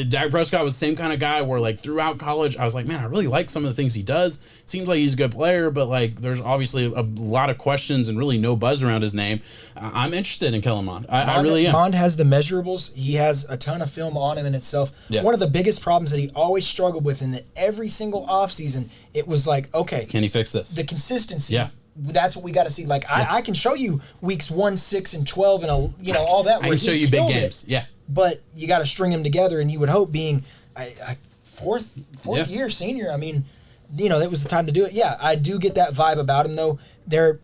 Dak Prescott was the same kind of guy where, throughout college, I was like, man, I really like some of the things he does. Seems like he's a good player, but, there's obviously a lot of questions and really no buzz around his name. I'm interested in Kellen Mond. I really am. Mond has the measurables. He has a ton of film on him in itself. Yeah. One of the biggest problems that he always struggled with in that every single offseason, it was okay. Can he fix this? The consistency. Yeah. That's what we got to see. I can show you weeks 1, 6, and 12 and all that. I can show you big games. Yeah. But you got to string them together, and you would hope being a fourth year senior. I mean, that was the time to do it. Yeah, I do get that vibe about him, though.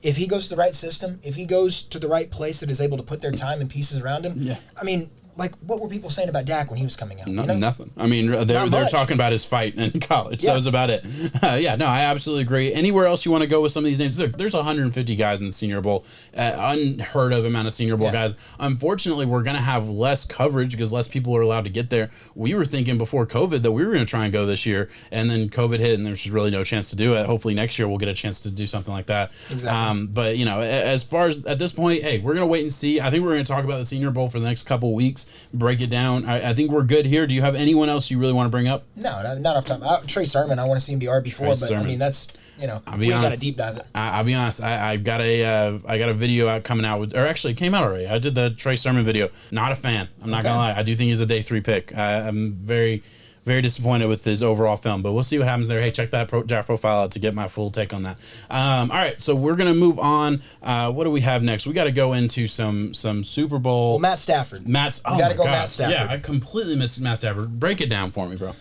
If he goes to the right system, if he goes to the right place that is able to put their time and pieces around him, I mean, what were people saying about Dak when he was coming out? Nothing. I mean, they're talking about his fight in college. Yeah. That was about it. I absolutely agree. Anywhere else you want to go with some of these names? Look, there's 150 guys in the Senior Bowl. Unheard of amount of Senior Bowl guys. Unfortunately, we're going to have less coverage because less people are allowed to get there. We were thinking before COVID that we were going to try and go this year, and then COVID hit, and there's just really no chance to do it. Hopefully next year we'll get a chance to do something like that. Exactly. But, as far as at this point, hey, we're going to wait and see. I think we're going to talk about the Senior Bowl for the next couple weeks, break it down. I think we're good here. Do you have anyone else you really want to bring up? No, not off time. Trey Sermon, I want to see him be RB4, but Sermon. I mean that's we got to deep dive it. I'll be honest. I got a video coming out with, or actually it came out already. I did the Trey Sermon video. Not a fan. I'm not gonna lie. I do think he's a day 3 pick. I'm very, very disappointed with his overall film, but we'll see what happens there. Hey, check that draft profile out to get my full take on that. All right, so we're gonna move on. What do we have next? We got to go into some Super Bowl. Well, Matt Stafford. Matt Stafford. Yeah, I completely missed Matt Stafford. Break it down for me, bro.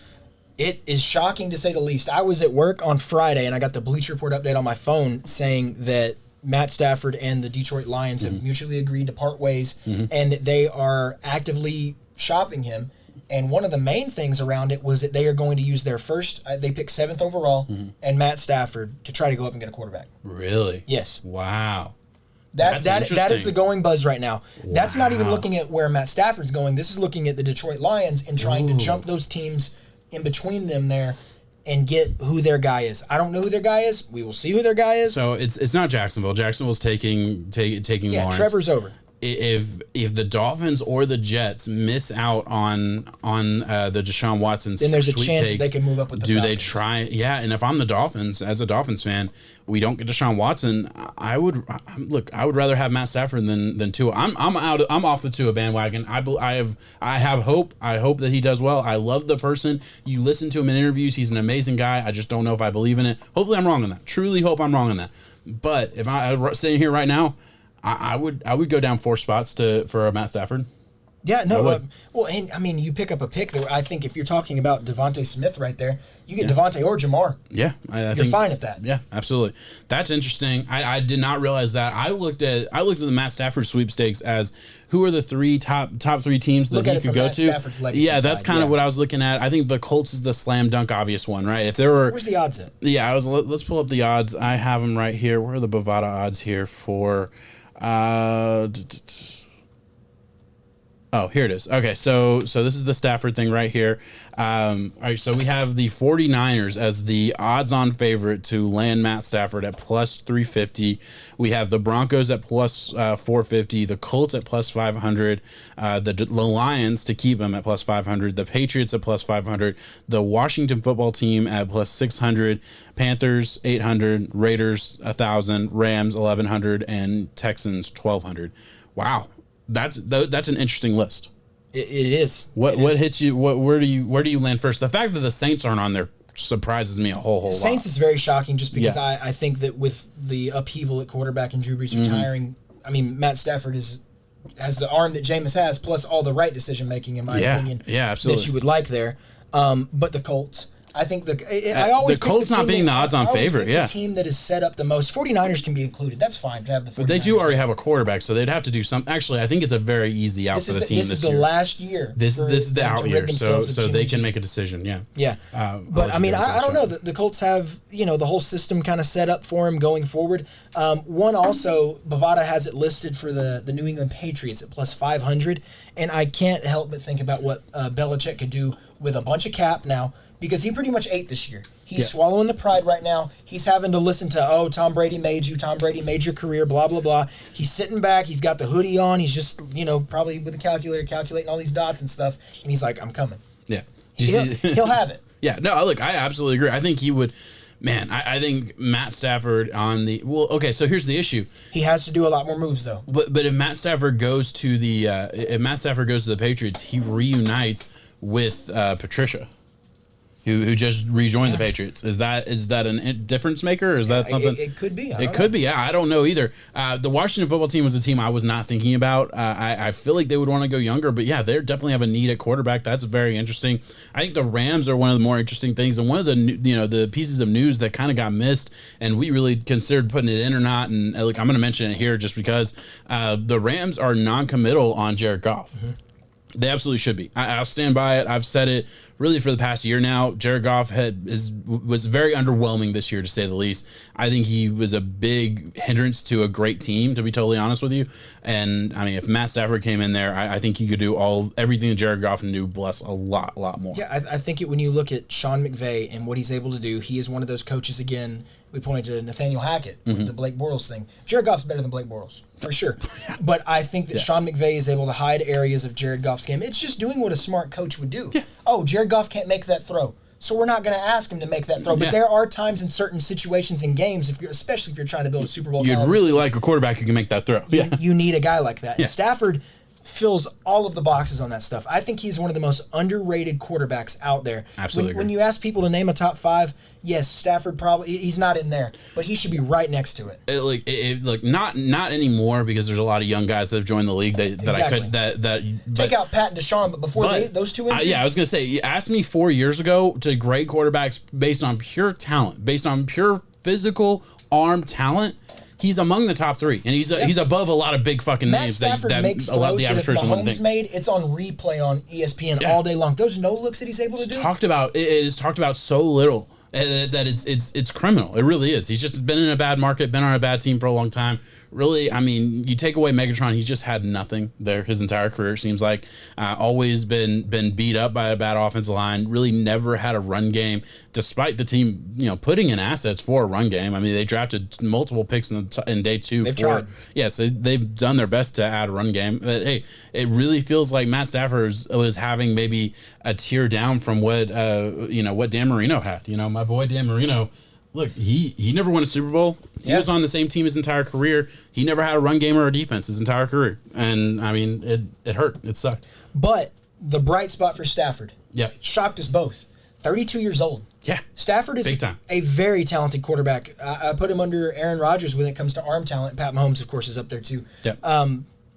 It is shocking to say the least. I was at work on Friday, and I got the Bleacher Report update on my phone saying that Matt Stafford and the Detroit Lions have mutually agreed to part ways, and that they are actively shopping him. And one of the main things around it was that they are going to use their first, they picked 7th overall, and Matt Stafford to try to go up and get a quarterback. Really? Yes. Wow. That is the going buzz right now. Wow. That's not even looking at where Matt Stafford's going. This is looking at the Detroit Lions and trying to jump those teams in between them there and get who their guy is. I don't know who their guy is. We will see who their guy is. So it's not Jacksonville. Jacksonville's taking Lawrence. Trevor's over. If the Dolphins or the Jets miss out on the Deshaun Watson, then there's a chance that they can move up with the Falcons. They try? Yeah, and if I'm the Dolphins, as a Dolphins fan, we don't get Deshaun Watson. I would rather have Matt Stafford than Tua. I'm off the Tua bandwagon. I have hope. I hope that he does well. I love the person. You listen to him in interviews. He's an amazing guy. I just don't know if I believe in it. Hopefully, I'm wrong on that. Truly hope I'm wrong on that. But if I sitting here right now, I would go down 4 spots for Matt Stafford. Yeah, no. And I mean, you pick up a pick that I think if you're talking about Devontae Smith right there, you get Devontae or Jamar. Yeah, you're fine at that. Yeah, absolutely. That's interesting. I did not realize that. I looked at the Matt Stafford sweepstakes as who are the top 3 teams that he could go to. Yeah, that's kind of what I was looking at. I think the Colts is the slam dunk obvious one, right? If there were, where's the odds at? Yeah, let's pull up the odds. I have them right here. Where are the Bovada odds here for? Oh, here it is. Okay, so this is the Stafford thing right here. All right, so we have the 49ers as the odds-on favorite to land Matt Stafford at plus 350. We have the Broncos at plus 450, the Colts at plus 500, the Lions to keep him at plus 500, the Patriots at plus 500, the Washington football team at plus 600, Panthers 800, Raiders 1,000, Rams 1,100, and Texans 1,200. Wow. That's an interesting list. It is. What hits you? Where do you land first? The fact that the Saints aren't on there surprises me a whole lot. Saints is very shocking just because I think that with the upheaval at quarterback and Drew Brees retiring, I mean Matt Stafford has the arm that Jameis has plus all the right decision making in my opinion. Yeah, absolutely. That you would like there. But the Colts. I think I always the Colts not being the odds-on favorite. The team that is set up the most. 49ers can be included. That's fine to have the 49ers. But they do already have a quarterback, so they'd have to do something. Actually, I think it's a very easy out for the team this year. This is the last year. This is the out year, so they can make a decision. Yeah. Yeah. But I mean, I don't know. The Colts have the whole system kind of set up for him going forward. One also, Bovada has it listed for the New England Patriots at plus 500, and I can't help but think about what Belichick could do with a bunch of cap now. Because he pretty much ate this year. He's swallowing the pride right now. He's having to listen to, Tom Brady made you. Tom Brady made your career, blah, blah, blah. He's sitting back. He's got the hoodie on. He's just, probably with the calculator calculating all these dots and stuff. And he's like, I'm coming. Yeah. He'll have it. Yeah. No, look, I absolutely agree. I think he would. Man, I think Matt Stafford on the so here's the issue. He has to do a lot more moves though. But if Matt Stafford goes to the Patriots, he reunites with Patricia. Who just rejoined the Patriots. Is that a difference maker, or is that something? It could be. It could be. Yeah, I don't know either. The Washington football team was a team I was not thinking about. I feel like they would want to go younger, but yeah, they definitely have a need at quarterback. That's very interesting. I think the Rams are one of the more interesting things, and one of the the pieces of news that kind of got missed, and we really considered putting it in or not. And look, I'm going to mention it here just because the Rams are non-committal on Jared Goff. Mm-hmm. They absolutely should be. I'll stand by it. I've said it really for the past year now. Jared Goff was very underwhelming this year, to say the least. I think he was a big hindrance to a great team, to be totally honest with you. And I mean, if Matt Stafford came in there, I think he could do everything that Jared Goff can do, plus a lot more. Yeah, I think when you look at Sean McVay and what he's able to do, he is one of those coaches again. We pointed to Nathaniel Hackett with the Blake Bortles thing. Jared Goff's better than Blake Bortles, for sure. But I think that Sean McVay is able to hide areas of Jared Goff's game. It's just doing what a smart coach would do. Yeah. Oh, Jared Goff can't make that throw, so we're not going to ask him to make that throw. But there are times in certain situations in games, especially if you're trying to build a Super Bowl. You'd really like a quarterback who can make that throw. You need a guy like that. And Stafford fills all of the boxes on that stuff. I think he's one of the most underrated quarterbacks out there. Absolutely. When you ask people to name a top 5, yes, Stafford he's not in there, but he should be right next to it. Not anymore, because there's a lot of young guys that have joined the league take out Pat and Deshaun, but before those two. I was gonna say, ask me 4 years ago to grade quarterbacks based on pure talent, based on pure physical arm talent. He's among the top 3, and he's above a lot of big fucking Matt names Stafford that makes a lot of the average person wouldn't think. Made, it's on replay on ESPN all day long. Those no looks that he's able to do. It is talked about so little that it's criminal. It really is. He's just been in a bad market, been on a bad team for a long time. Really, I mean, you take away Megatron, he's just had nothing there his entire career, it seems like. Always been beat up by a bad offensive line. Really never had a run game, despite the team, putting in assets for a run game. I mean, they drafted multiple picks in day 2. They've tried. Yes, they've done their best to add a run game. But hey, it really feels like Matt Stafford was having maybe a tier down from what Dan Marino had. My boy Dan Marino. Look, he never won a Super Bowl. He was on the same team his entire career. He never had a run game or a defense his entire career. And, I mean, it hurt. It sucked. But the bright spot for Stafford shocked us both. 32 years old. Yeah. Stafford is a very talented quarterback. I put him under Aaron Rodgers when it comes to arm talent. Pat Mahomes, of course, is up there, too. Yeah.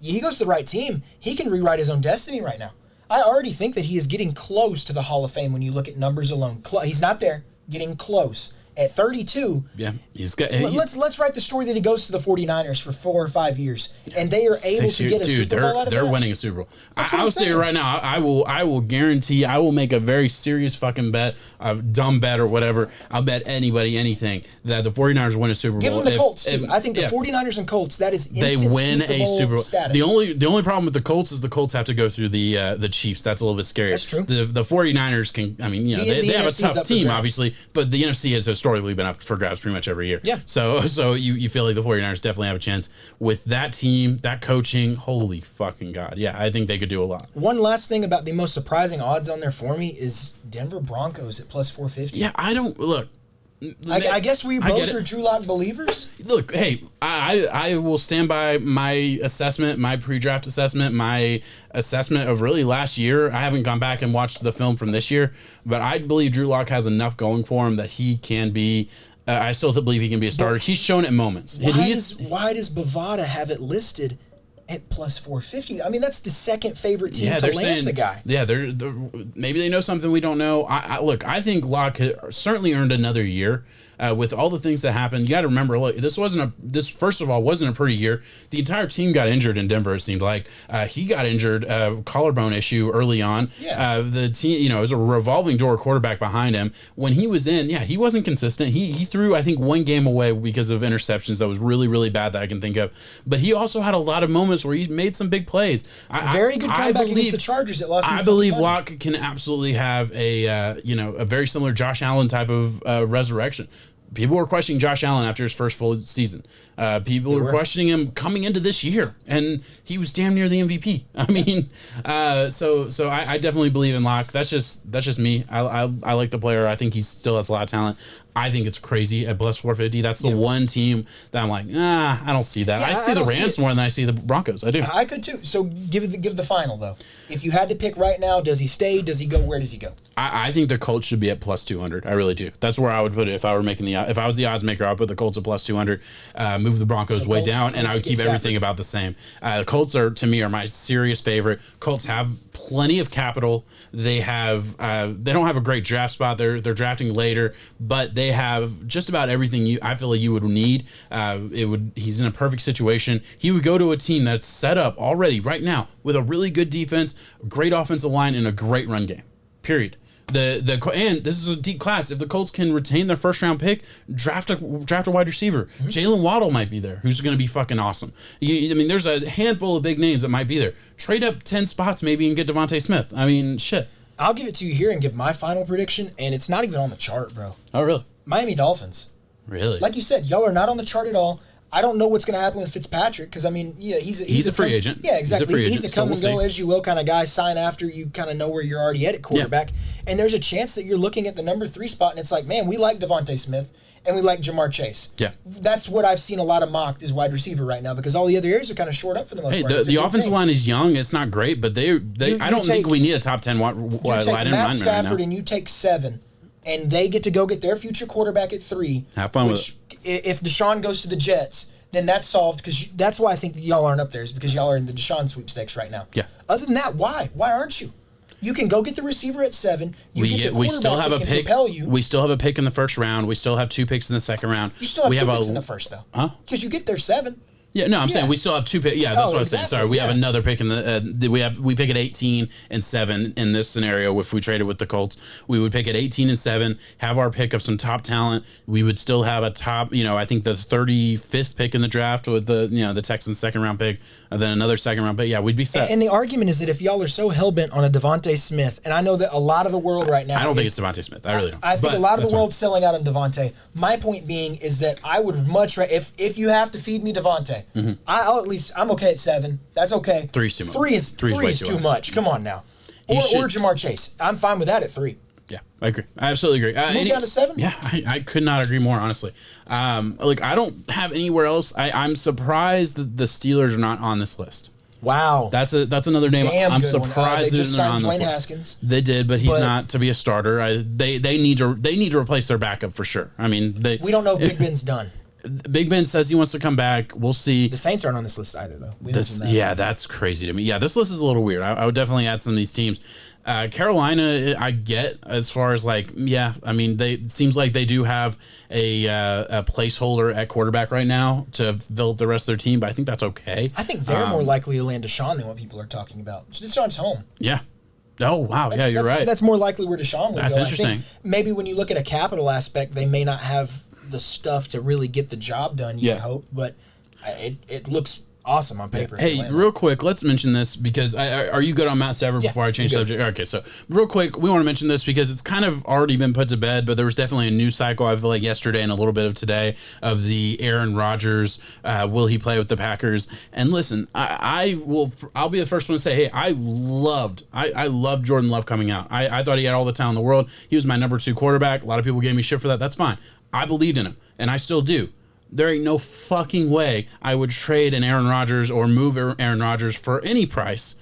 He goes to the right team. He can rewrite his own destiny right now. I already think that he is getting close to the Hall of Fame when you look at numbers alone. He's not there. Getting close. At 32, let's write the story that he goes to the 49ers for 4 or 5 years, and they are able to get a Super Bowl out of they're winning a Super Bowl. I will say right now, I will guarantee, I will make a very serious fucking bet, a dumb bet or whatever. I'll bet anybody anything that the 49ers win a Super Bowl. Give them the Colts too. I think the 49ers and Colts, that is instant they win Super Bowl a Super Bowl status. The only problem with the Colts is the Colts have to go through the Chiefs. That's a little bit scary. That's true. The 49ers can, I mean, they have a tough team obviously, but the NFC has historically been up for grabs pretty much every year. Yeah. So you feel like the 49ers definitely have a chance with that team, that coaching. Holy fucking God. Yeah, I think they could do a lot. One last thing about the most surprising odds on there for me is Denver Broncos at plus 450. Yeah, I guess we both are Drew Lock believers. Look, hey, I will stand by my assessment, my pre-draft assessment, my assessment of really last year. I haven't gone back and watched the film from this year, but I believe Drew Lock has enough going for him that he can be. I still believe he can be a starter. He's shown it in moments. Why does Bovada have it listed at plus 450? I mean, that's the second favorite team to land the guy. Yeah, maybe they know something we don't know. I think Locke certainly earned another year. With all the things that happened, you got to remember. Look, this first of all wasn't a pretty year. The entire team got injured in Denver. It seemed like he got injured, collarbone issue early on. Yeah. The team, it was a revolving door quarterback behind him. When he was in, he wasn't consistent. He threw, I think, one game away because of interceptions that was really, really bad that I can think of. But he also had a lot of moments where he made some big plays. Very good comeback against the Chargers that lost. I believe Locke can absolutely have a very similar Josh Allen type of resurrection. People were questioning Josh Allen after his first full season. People were questioning him coming into this year, and he was damn near the MVP. I mean, so I definitely believe in Locke. That's just me. I like the player. I think he still has a lot of talent. I think it's crazy at plus 450. That's the one team that I'm like, I don't see that. I see the Rams more than I see the Broncos. I do. I could too. So give the final though. If you had to pick right now, does he stay? Does he go? Where does he go? I think the Colts should be at plus 200. I really do. That's where I would put it if I were if I was the odds maker. I'd put the Colts at plus 200. move the Broncos way Colts, down, and I would keep everything about the same. The Colts are, to me, are my serious favorite. Colts have plenty of capital. They have they don't have a great draft spot. They're drafting later, but they have just about everything I feel like you would need. He's in a perfect situation. He would go to a team that's set up already right now with a really good defense, great offensive line, and a great run game. Period. And this is a deep class. If the Colts can retain their first round pick, draft a wide receiver. Mm-hmm. Jalen Waddle might be there, who's going to be fucking awesome. I mean, there's a handful of big names that might be there. Trade up 10 spots maybe and get Devontae Smith. I mean, shit. I'll give it to you here and give my final prediction, and it's not even on the chart, bro. Oh, really? Miami Dolphins. Really? Like you said, y'all are not on the chart at all. I don't know what's going to happen with Fitzpatrick because, I mean, yeah, he's a free agent. Yeah, exactly. He's a come and go as you will kind of guy. Sign after you kind of know where you're already at quarterback. Yeah. And there's a chance that you're looking at the number 3 spot and it's like, man, we like Devontae Smith and we like Jamar Chase. Yeah. That's what I've seen a lot of mocked as wide receiver right now because all the other areas are kind of short up for the most part. The offensive line is young. It's not great, but I don't think we need a top 10 line in Matt Stafford right now. And you take 7. And they get to go get their future quarterback at 3. Have fun with it. If Deshaun goes to the Jets, then that's solved because that's why I think that y'all aren't up there is because y'all are in the Deshaun sweepstakes right now. Yeah. Other than that, why? Why aren't you? You can go get the receiver at 7. We still have a pick. We still have a pick in the first round. We still have 2 picks in the second round. You still have 2 picks in the first though. Huh? Because you get their 7. Yeah, no, I'm saying we still have 2 picks. Yeah, that's what I was saying. Sorry, we have another pick in the. We pick at 18 and 7 in this scenario. If we traded with the Colts, we would pick at 18 and 7. Have our pick of some top talent. We would still have a top. I think the 35th pick in the draft with the Texans' second round pick, and then another second round pick. Yeah, we'd be set. And the argument is that if y'all are so hell bent on a Devontae Smith, and I know that a lot of the world right now, I don't think it's Devontae Smith. I really don't. I think a lot of the world's selling out on Devontae. My point being is that I would much rather if you have to feed me Devontae. Mm-hmm. I'm okay at 7. That's okay. 3's too much. 3 is too much. Come on now. Or Jamar Chase. I'm fine with that at 3. Yeah, I agree. I absolutely agree. Move down to 7? Yeah, I could not agree more, honestly. I don't have anywhere else. I'm surprised that the Steelers are not on this list. Wow. That's another name. I'm surprised they're on this list. Haskins. They did, but he's not to be a starter. They need to replace their backup for sure. I mean, we don't know if Big Ben's done. Big Ben says he wants to come back. We'll see. The Saints aren't on this list either, though. Yeah, that's crazy to me. Yeah, this list is a little weird. I would definitely add some of these teams. Carolina, I get as far as it seems like they do have a placeholder at quarterback right now to fill the rest of their team, but I think that's okay. I think they're more likely to land Deshaun than what people are talking about. Deshaun's home. Yeah. Oh, wow. Yeah, you're right. That's more likely where Deshaun would go. That's interesting. I think maybe when you look at a capital aspect, they may not have the stuff to really get the job done, you would hope, but it looks awesome on paper. Hey, real quick, let's mention this because are you good on Matt Stafford before I change subject? Okay, so real quick, we want to mention this because it's kind of already been put to bed, but there was definitely a news cycle, I feel like yesterday and a little bit of today, of the Aaron Rodgers, will he play with the Packers? And listen, I'll be the first one to say, hey, I loved Jordan Love coming out. I thought he had all the talent in the world. He was my number 2 quarterback. A lot of people gave me shit for that. That's fine. I believed in him, and I still do. There ain't no fucking way I would trade an Aaron Rodgers or move Aaron Rodgers for any price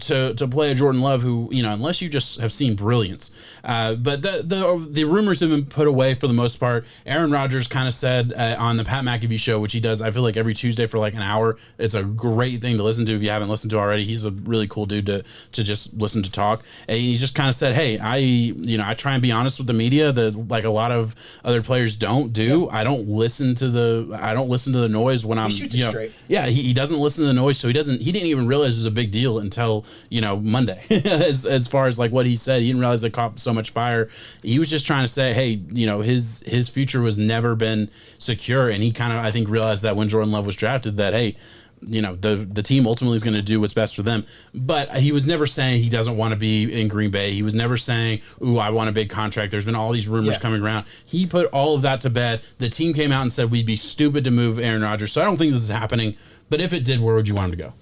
to play a Jordan Love who, unless you just have seen brilliance. But the rumors have been put away for the most part. Aaron Rodgers kind of said on the Pat McAfee show, which he does, I feel like every Tuesday for like an hour. It's a great thing to listen to if you haven't listened to already. He's a really cool dude to just listen to talk. And he just kind of said, hey, I try and be honest with the media that like a lot of other players don't do. Yep. I don't listen to the noise when I'm straight. Yeah, he doesn't listen to the noise, so he didn't even realize it was a big deal until Monday. as far as like what he said, he didn't realize it caught so much fire. He was just trying to say, hey, his future was never been secure, and he kind of I think realized that when Jordan Love was drafted that hey, the team ultimately is going to do what's best for them. But he was never saying he doesn't want to be in Green Bay. He was never saying, ooh, I want a big contract. There's been all these rumors coming around. He put all of that to bed. The team came out and said we'd be stupid to move Aaron Rodgers. So I don't think this is happening. But if it did, where would you want him to go?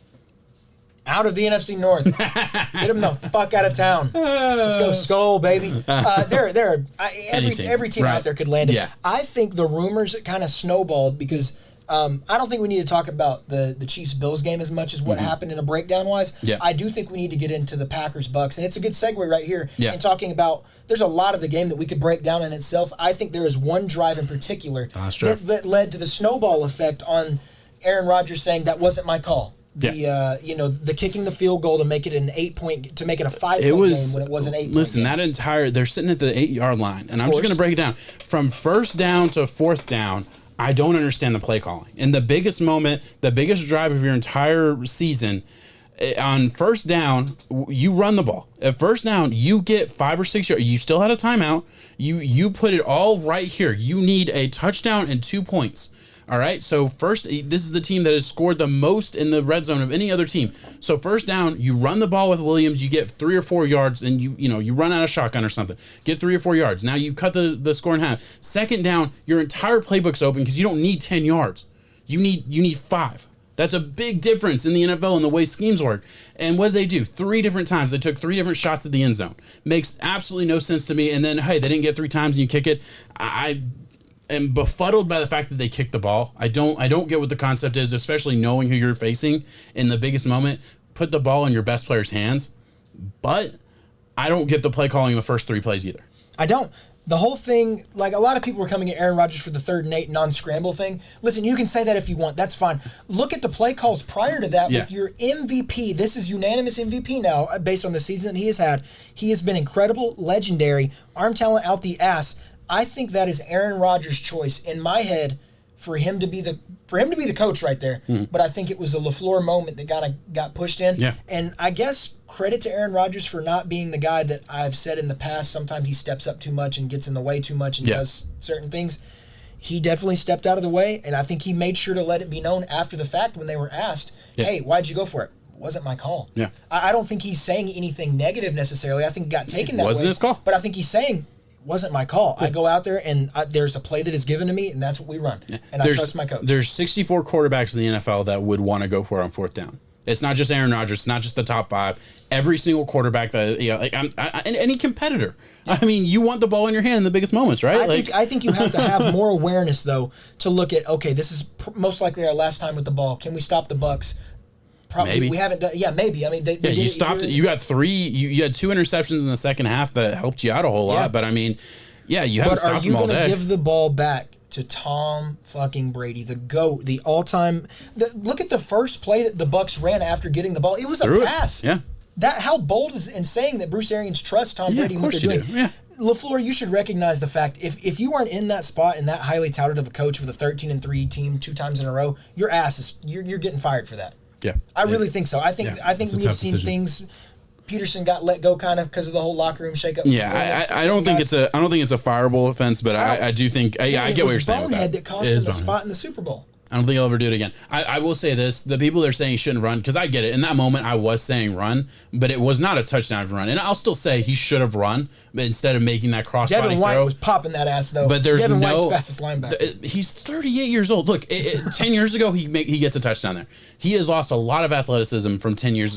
Out of the NFC North. Get him the fuck out of town. Let's go Skull, baby. Every team out there could land it. Yeah. I think the rumors kind of snowballed because I don't think we need to talk about the Chiefs-Bills game as much as what happened in a breakdown-wise. Yeah. I do think we need to get into the Packers-Bucks, and it's a good segue right here Yeah. in talking about there's a lot of the game that we could break down in itself. I think there is one drive in particular that led to the snowball effect on Aaron Rodgers saying that wasn't my call. The kicking the field goal to make it an 8-point to make it a 5-point game when it was an 8-point Listen, game. they're sitting at the 8-yard line, and I'm just going to break it down from first down to fourth down. I don't understand the play calling. In the biggest moment, the biggest drive of your entire season, on first down, you run the ball. At first down, you get 5 or 6 yards. You still had a timeout. You put it all right here. You need a touchdown and 2 points. All right. So first, this is the team that has scored the most in the red zone of any other team. So first down, you run the ball with Williams. You get 3 or 4 yards, and you run out of shotgun or something. Get 3 or 4 yards. Now you cut the score in half. Second down, your entire playbook's open because you don't need 10 yards. You need 5. That's a big difference in the NFL and the way schemes work. And what did they do? 3 different times. They took 3 different shots at the end zone. Makes absolutely no sense to me. And then, hey, they didn't get 3 times and you kick it. I am befuddled by the fact that they kicked the ball. I don't get what the concept is, especially knowing who you're facing in the biggest moment. Put the ball in your best player's hands. But I don't get the play calling in the first 3 plays either. I don't. The whole thing, like a lot of people were coming at Aaron Rodgers for the 3rd and 8 non-scramble thing. Listen, you can say that if you want. That's fine. Look at the play calls prior to that with your MVP. This is unanimous MVP now based on the season that he has had. He has been incredible, legendary, arm talent out the ass. I think that is Aaron Rodgers' choice in my head for him to be the coach right there. But I think it was a LaFleur moment that got pushed in. Yeah. And I guess credit to Aaron Rodgers for not being the guy that I've said in the past. Sometimes he steps up too much and gets in the way too much and does certain things. He definitely stepped out of the way, and I think he made sure to let it be known after the fact when they were asked, hey, why'd you go for it? It wasn't my call. Yeah. I don't think he's saying anything negative necessarily. I think it got taken that way. Wasn't his call. But I think he's saying, wasn't my call. I go out there and there's a play that is given to me, and that's what we run. And I trust my coach. There's 64 quarterbacks in the NFL that would want to go for it on 4th down. It's not just Aaron Rodgers. It's not just the top 5. Every single quarterback that any competitor. I mean, you want the ball in your hand in the biggest moments, right? I think you have to have more awareness though to look at. Okay, this is most likely our last time with the ball. Can we stop the Bucs? Probably maybe. We haven't done. Yeah, maybe. I mean, they did you stopped it. You got 3. You had 2 interceptions in the second half that helped you out a whole lot. But I mean, you haven't stopped them all day. But are you going to give the ball back to Tom fucking Brady, the GOAT, the all-time? Look at the first play that the Bucs ran after getting the ball. It was a pass. Yeah. That how bold is in saying that Bruce Arians trusts Tom Brady and what they're doing. Yeah. LaFleur, you should recognize the fact if you weren't in that spot and that highly touted of a coach with a 13-3 team 2 times in a row, your ass is you're getting fired for that. Yeah. I really think so. I think we've seen things. Peterson got let go kind of because of the whole locker room shakeup. Yeah, I don't think it's a fireable offense, but I do think I get what you're saying. Bonehead that cost him the spot in the Super Bowl. I don't think he'll ever do it again. I will say this. The people that are saying he shouldn't run, because I get it. In that moment, I was saying run, but it was not a touchdown run. And I'll still say he should have run, but instead of making that crossbody throw. Devin White was popping that ass, though. But there's Devin White's fastest linebacker. He's 38 years old. Look, 10 years ago, he gets a touchdown there. He has lost a lot of athleticism from 10 years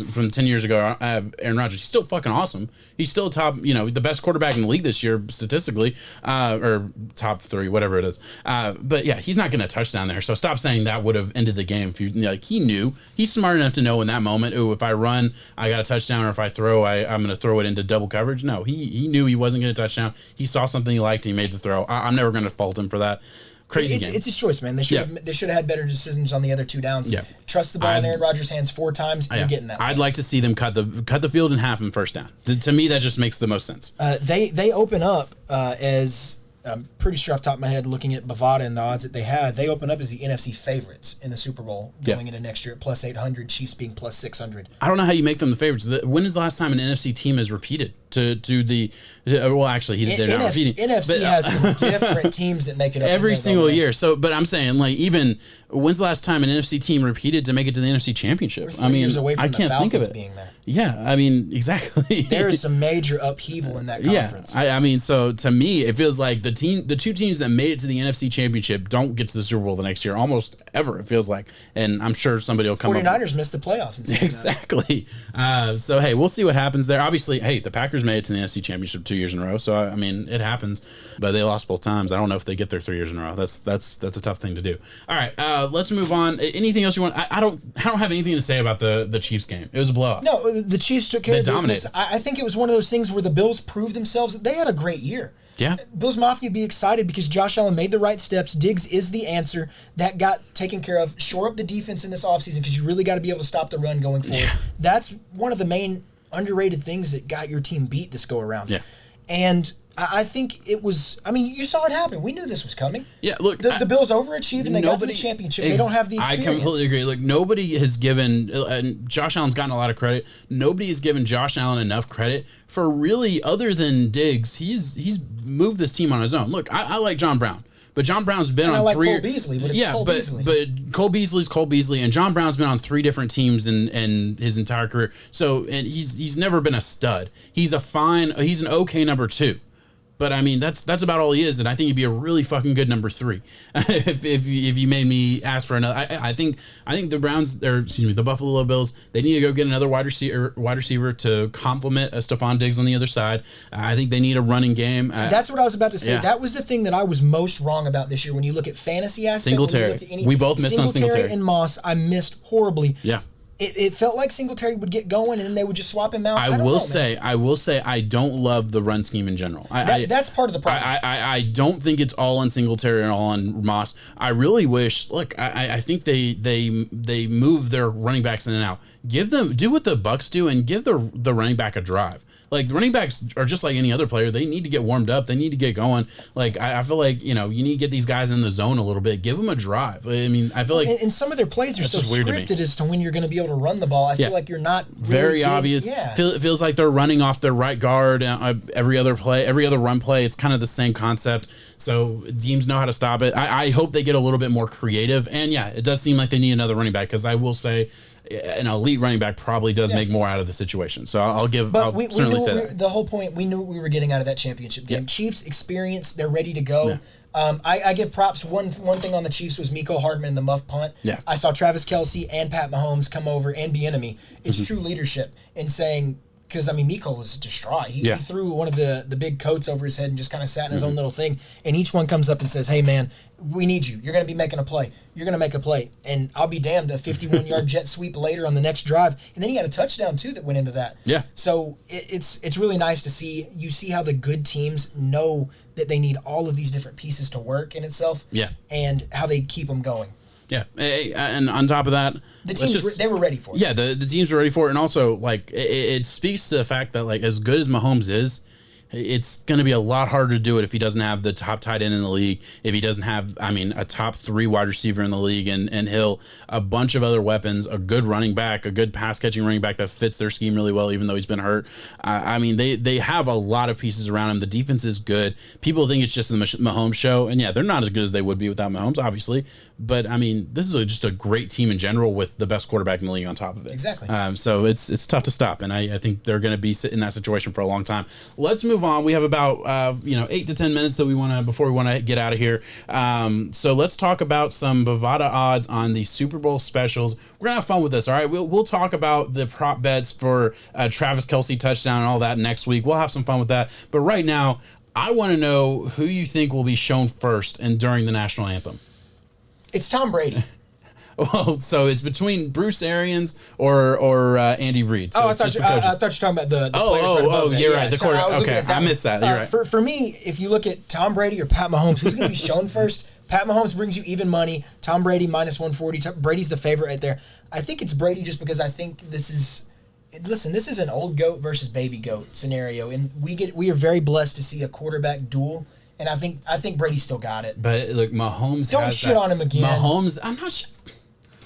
ago. Aaron Rodgers, he's still fucking awesome. He's still top, the best quarterback in the league this year, statistically, or top 3, whatever it is. But yeah, he's not getting a touchdown there. So stop saying that would have ended the game. If he knew, he's smart enough to know in that moment, if I run, I got a touchdown, or if I throw, I'm going to throw it into double coverage. No, he knew he wasn't getting a touchdown. He saw something he liked, and he made the throw. I'm never going to fault him for that. Crazy game. It's his choice, man. They should have had better decisions on the other 2 downs. Yeah. Trust the ball in Aaron Rodgers' hands 4 times. You're getting that. I'd like to see them cut the field in half in first down. To me, that just makes the most sense. They open up as I'm pretty sure off the top of my head, looking at Bovada and the odds that they had, they open up as the NFC favorites in the Super Bowl going into next year at plus 800, Chiefs being plus 600. I don't know how you make them the favorites. When is the last time an NFC team has repeated to the? Well, actually, they're not repeating. NFC has some different teams that make it up every single year. So, but I'm saying, even when's the last time an NFC team repeated to make it to the NFC Championship? We're 3 years away from I can't think of it. Being there. Yeah, I mean, exactly. There is some major upheaval in that conference. Yeah, I mean, so to me, it feels like the 2 teams that made it to the NFC Championship don't get to the Super Bowl the next year, almost ever. It feels like, and I'm sure somebody will come. 49ers missed the playoffs. Exactly. So hey, we'll see what happens there. Obviously, hey, the Packers Packers made it to the NFC Championship 2 years in a row, so I mean it happens. But they lost both times. I don't know if they get there 3 years in a row. That's a tough thing to do. All right, let's move on. Anything else you want? I don't have anything to say about the Chiefs game. It was a blowout. No, the Chiefs took care of business. Dominated. I think it was one of those things where the Bills proved themselves. They had a great year. Yeah. Bills Mafia be excited because Josh Allen made the right steps. Diggs is the answer. That got taken care of. Shore up the defense in this offseason because you really got to be able to stop the run going forward. Yeah. That's one of the main underrated things that got your team beat this go around. Yeah. And I think it was, I mean, you saw it happen. We knew this was coming. Yeah, look. The Bills overachieved and they got to the championship. They don't have the experience. I completely agree. Look, nobody has given, and Josh Allen's gotten a lot of credit. Nobody has given Josh Allen enough credit for really, other than Diggs, he's moved this team on his own. Look, I like John Brown. But John Brown's been on three. Cole Beasley, but it's Cole Beasley. But Cole Beasley's Cole Beasley, and John Brown's been on 3 different teams in his entire career. So, and he's never been a stud. He's an okay number 2. But I mean, that's about all he is, and I think he'd be a really fucking good number 3. if you made me ask for another, I think the the Buffalo Bills, they need to go get another wide receiver to complement Stephon Diggs on the other side. I think they need a running game. That's what I was about to say. Yeah. That was the thing that I was most wrong about this year. When you look at fantasy aspect, Singletary. We both missed on Singletary and Moss. I missed horribly. Yeah. It felt like Singletary would get going and then they would just swap him out. I will say I don't love the run scheme in general. That's part of the problem. I don't think it's all on Singletary and all on Moss. I really wish. Look, I think they move their running backs in and out. Do what the Bucs do and give the running back a drive. Like, the running backs are just like any other player. They need to get warmed up. They need to get going. Like, I feel like, you need to get these guys in the zone a little bit. Give them a drive. I mean, I feel like... And some of their plays are so scripted as to when you're going to be able to run the ball. I feel like you're not really very obvious. Yeah. It feels like they're running off their right guard every other run play. It's kind of the same concept. So teams know how to stop it. I hope they get a little bit more creative. And, yeah, it does seem like they need another running back because I will say... an elite running back probably does make more out of the situation. So I'll certainly say that. The whole point, we knew what we were getting out of that championship game. Chiefs experience, they're ready to go. Yeah. I give props. One thing on the Chiefs was Mecole Hardman and the muff punt. Yeah. I saw Travis Kelce and Pat Mahomes come over and Bieniemy. It's true leadership in saying, because, I mean, Mecole was distraught. He threw one of the big coats over his head and just kind of sat in his own little thing. And each one comes up and says, hey, man, we need you. You're going to be making a play. You're going to make a play. And I'll be damned, a 51-yard jet sweep later on the next drive. And then he had a touchdown, too, that went into that. Yeah. So it's really nice to see. You see how the good teams know that they need all of these different pieces to work in itself. Yeah. And how they keep them going. Yeah, and on top of that, the teams they were ready for it. Yeah, the teams were ready for it, and also like it speaks to the fact that like as good as Mahomes is, it's going to be a lot harder to do it if he doesn't have the top tight end in the league, if he doesn't have, a top 3 wide receiver in the league, and Hill, a bunch of other weapons, a good running back, a good pass-catching running back that fits their scheme really well, even though he's been hurt. They have a lot of pieces around him. The defense is good. People think it's just the Mahomes show, and yeah, they're not as good as they would be without Mahomes, obviously. But, this is just a great team in general with the best quarterback in the league on top of it. Exactly. So it's tough to stop, and I think they're going to be in that situation for a long time. Let's move on. We have about 8 to 10 minutes that before we want to get out of here. So let's talk about some Bovada odds on the Super Bowl specials. We're gonna have fun with this. All right, we'll talk about the prop bets for Travis Kelce touchdown and all that next week. We'll have some fun with that. But right now, I want to know who you think will be shown first and during the national anthem. It's Tom Brady. Well, so it's between Bruce Arians or Andy Reid. So I thought you were talking about the players. You're right. The quarter. Okay, I missed that. You're right. For me, if you look at Tom Brady or Pat Mahomes, who's going to be shown first? Pat Mahomes brings you even money. Tom Brady minus 140. Brady's the favorite right there. I think it's Brady just because I think this is. Listen, this is an old goat versus baby goat scenario, and we are very blessed to see a quarterback duel. And I think Brady still got it. But look, Mahomes. Don't shit on him again. Mahomes. I'm not.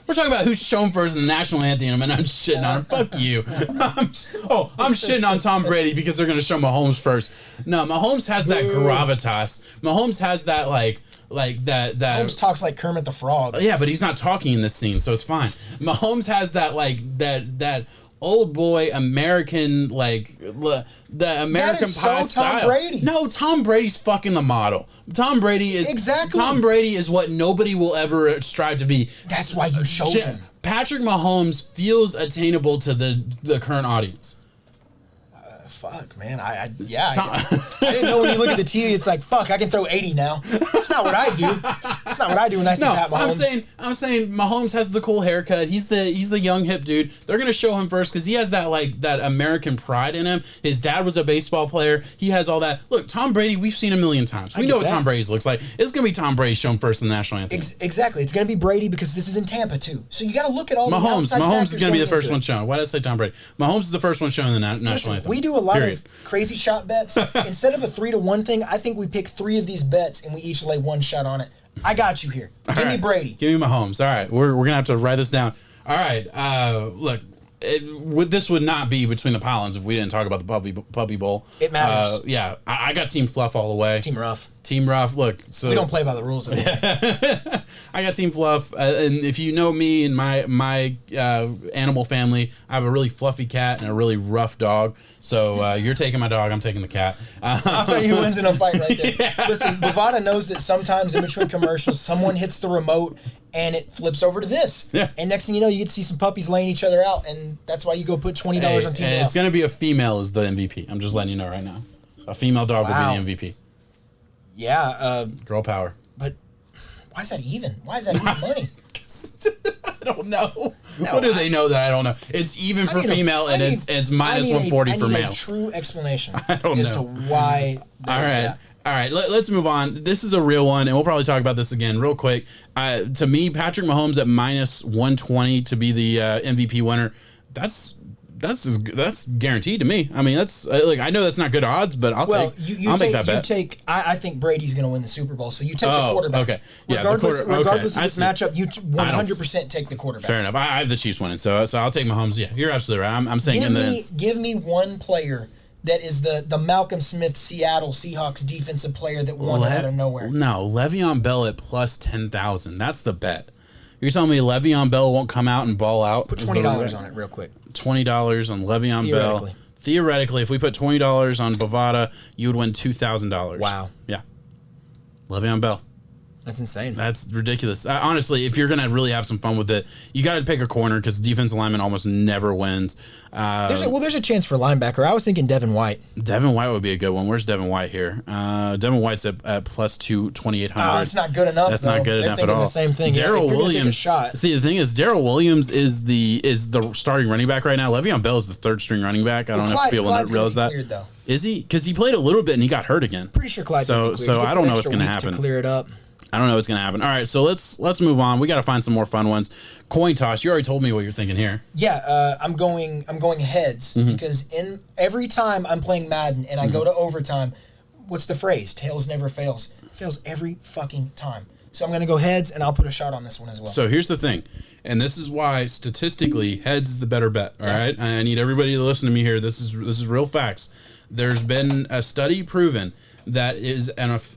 We're talking about who's shown first in the national anthem, and I'm shitting on him. Fuck you. I'm shitting on Tom Brady because they're going to show Mahomes first. No, Mahomes has that gravitas. Mahomes has that like that. Mahomes talks like Kermit the Frog. Yeah, but he's not talking in this scene, so it's fine. Mahomes has that old boy American the American Pie style. Tom Brady. No, Tom Brady's fucking the model. Tom Brady is exactly. Tom Brady is what nobody will ever strive to be. That's why you showed him. Patrick Mahomes feels attainable to the current audience. fuck, man. I didn't know when you look at the TV, it's like, fuck, I can throw 80 now. That's not what I do. That's not what I do when I see Pat Mahomes. I'm saying Mahomes has the cool haircut. He's the young hip dude. They're gonna show him first because he has that American pride in him. His dad was a baseball player. He has all that. Look, Tom Brady, we've seen a million times. We know what Tom Brady looks like. It's gonna be Tom Brady shown first in the national anthem. Exactly. It's gonna be Brady because this is in Tampa too. So you got to look at all the Mahomes outside factors is gonna be the first into one it. shown. Why did I say Tom Brady? Mahomes is the first one shown in the national anthem. We do a lot of crazy shot bets. Instead of a 3-1 thing, I think we pick 3 of these bets and we each lay 1 shot on it. I got you here. Give me Brady. Give me Mahomes. All right, we're gonna have to write this down. All right, look. This would not be between the pylons if we didn't talk about the Puppy Bowl. It matters. Yeah, I got Team Fluff all the way. Team Rough. Team Rough. Look, so we don't play by the rules anymore. I got Team Fluff, and if you know me and my animal family, I have a really fluffy cat and a really rough dog. So you're taking my dog, I'm taking the cat. I'll tell you who wins in a fight right there. Yeah. Listen, Bovada knows that sometimes in between commercials, someone hits the remote and it flips over to this. Yeah. And next thing you know, you get to see some puppies laying each other out, and that's why you go put $20 on Team and Rough. it's going to be a female as the MVP. I'm just letting you know right now. A female dog will be the MVP. Yeah. Girl power. But why is that even? Why is that even money? I don't know. What do they know that I don't know? It's even for female and it's minus 140 for male. A true explanation I don't as know. to why that. All right, let's move on. This is a real one, and we'll probably talk about this again real quick. To me, Patrick Mahomes at minus 120 to be the MVP winner, that's guaranteed to me. I mean, that's I know that's not good odds, but I'll make that bet. I think Brady's going to win the Super Bowl, so you take the quarterback. Okay, yeah, regardless of this matchup, you 100% take the quarterback. Fair enough. I have the Chiefs winning, so I'll take Mahomes. Yeah, you're absolutely right. I'm saying give me one player that is the Malcolm Smith Seattle Seahawks defensive player that won out of nowhere. No, Le'Veon Bell at plus 10,000. That's the bet. You're telling me Le'Veon Bell won't come out and ball out? Put $20 on it real quick. $20 on Le'Veon Bell. Theoretically, if we put $20 on Bovada, you would win $2,000. Wow. Yeah. Le'Veon Bell. That's insane. That's ridiculous. Honestly, if you're going to really have some fun with it, you got to pick a corner because defensive lineman almost never wins. There's a chance for linebacker. I was thinking Devin White. Devin White would be a good one. Where's Devin White here? Devin White's at plus 2,800. Oh, it's not good enough. That's not good enough at all. The same thing. Darrell Williams. See, the thing is, Darrell Williams is the starting running back right now. Le'Veon Bell is the third string running back. I don't know if people realize that. Cleared, though. Is he? Because he played a little bit and he got hurt again. Pretty sure Clyde's so I don't know what's going to happen. To clear it up. I don't know what's going to happen. All right, so let's move on. We got to find some more fun ones. Coin toss. You already told me what you're thinking here. Yeah, I'm going heads because in every time I'm playing Madden and I go to overtime, what's the phrase? Tails never fails. Fails every fucking time. So I'm going to go heads and I'll put a shot on this one as well. So here's the thing, and this is why statistically heads is the better bet. All right, I need everybody to listen to me here. This is real facts. There's been a study proven that is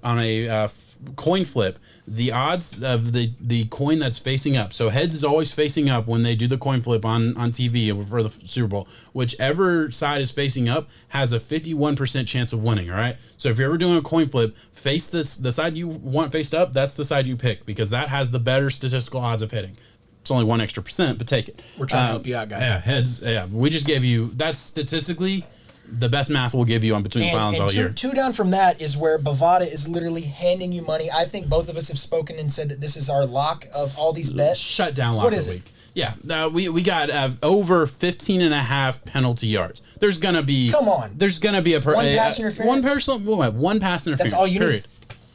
on a coin flip, the odds of the coin that's facing up. So heads is always facing up when they do the coin flip on TV for the Super Bowl. Whichever side is facing up has a 51% chance of winning, all right? So if you're ever doing a coin flip, face the side you want faced up, that's the side you pick because that has the better statistical odds of hitting. It's only 1 extra %, but take it. We're trying to help you out, guys. Yeah, heads. Yeah, we just gave you, that's statistically the best math we'll give you on Between the Pylons all year. Two down from that is where Bovada is literally handing you money. I think both of us have spoken and said that this is our lock of all these bets. Shut down lock of the week. Yeah, we got over 15.5 penalty yards. There's gonna be There's gonna be one pass interference. One pass interference. That's all you need.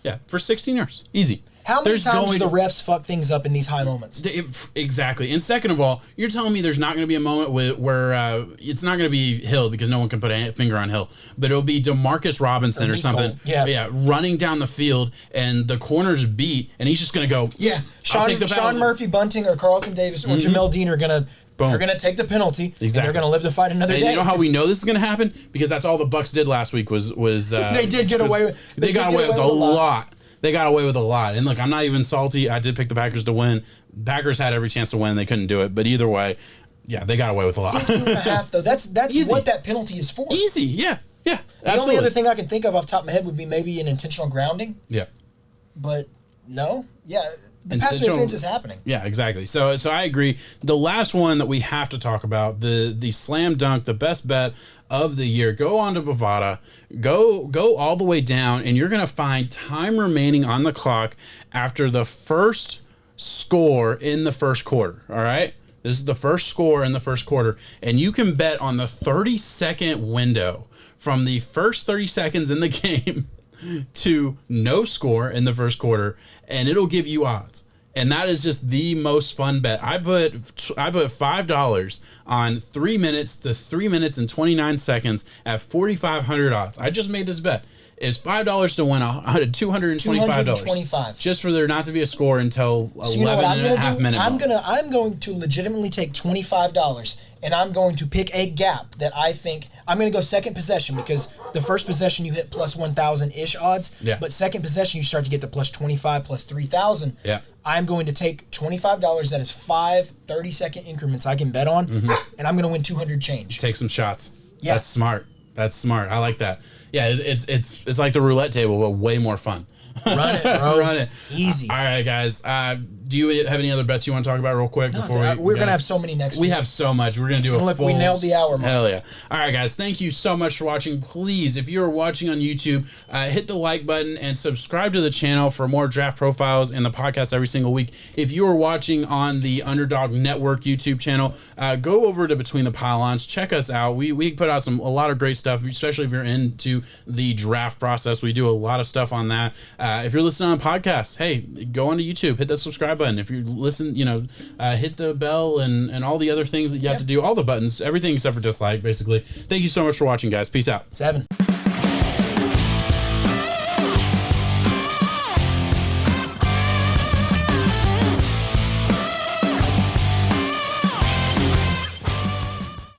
Yeah, for 16 yards, easy. How many times do the refs fuck things up in these high moments? Exactly. And second of all, you're telling me there's not going to be a moment where it's not going to be Hill because no one can put a finger on Hill, but it'll be DeMarcus Robinson or something. Yeah, running down the field and the corner's beat, and he's just going to go. Yeah, Sean Murphy Bunting or Carlton Davis or Jamel Dean are going to. They're going to take the penalty, and they're going to live to fight another day. You know how we know this is going to happen? Because that's all the Bucs did last week was they did get away with. They got away with a lot. They got away with a lot. And look, I'm not even salty. I did pick the Packers to win. Packers had every chance to win. They couldn't do it. But either way, yeah, they got away with a lot. 15.5, though. That's what that penalty is for. Easy, yeah. The only other thing I can think of off the top of my head would be maybe an intentional grounding. Yeah. But no. Yeah. The pass interference is happening. Yeah, exactly. So I agree. The last one that we have to talk about, the slam dunk, the best bet of the year. Go on to Bovada, go all the way down, and you're going to find time remaining on the clock after the first score in the first quarter. All right? This is the first score in the first quarter, and you can bet on the 30-second window from the first 30 seconds in the game to no score in the first quarter, and it'll give you odds. And that is just the most fun bet. I put $5 on 3 minutes to 3 minutes and 29 seconds at 4,500 odds. I just made this bet. It's $5 to win $225 just for there not to be a score until 11.5 minutes. I'm going to legitimately take $25 and I'm going to pick a gap that I think I'm going to go second possession, because the first possession you hit plus 1,000-ish odds, but second possession you start to get to plus 25, plus 3,000. Yeah. I'm going to take $25. That is 5 30-second increments I can bet on, and I'm going to win 200 change. Take some shots. Yeah. That's smart. I like that. Yeah, it's like the roulette table, but way more fun. Run it, bro. Run it. Easy. All right, guys. Do you have any other bets you want to talk about real quick before we're going to have so many next week. We have so much. We're going to do a full... we nailed the hour mark. Hell yeah. All right, guys. Thank you so much for watching. Please, if you're watching on YouTube, hit the like button and subscribe to the channel for more draft profiles and the podcast every single week. If you are watching on the Underdog Network YouTube channel, go over to Between the Pylons. Check us out. We put out a lot of great stuff, especially if you're into the draft process. We do a lot of stuff on that. If you're listening on podcasts, hey, go onto YouTube, hit that subscribe button. If you listen, hit the bell and all the other things that you have to do, all the buttons, everything except for dislike, basically. Thank you so much for watching, guys. Peace out. 7.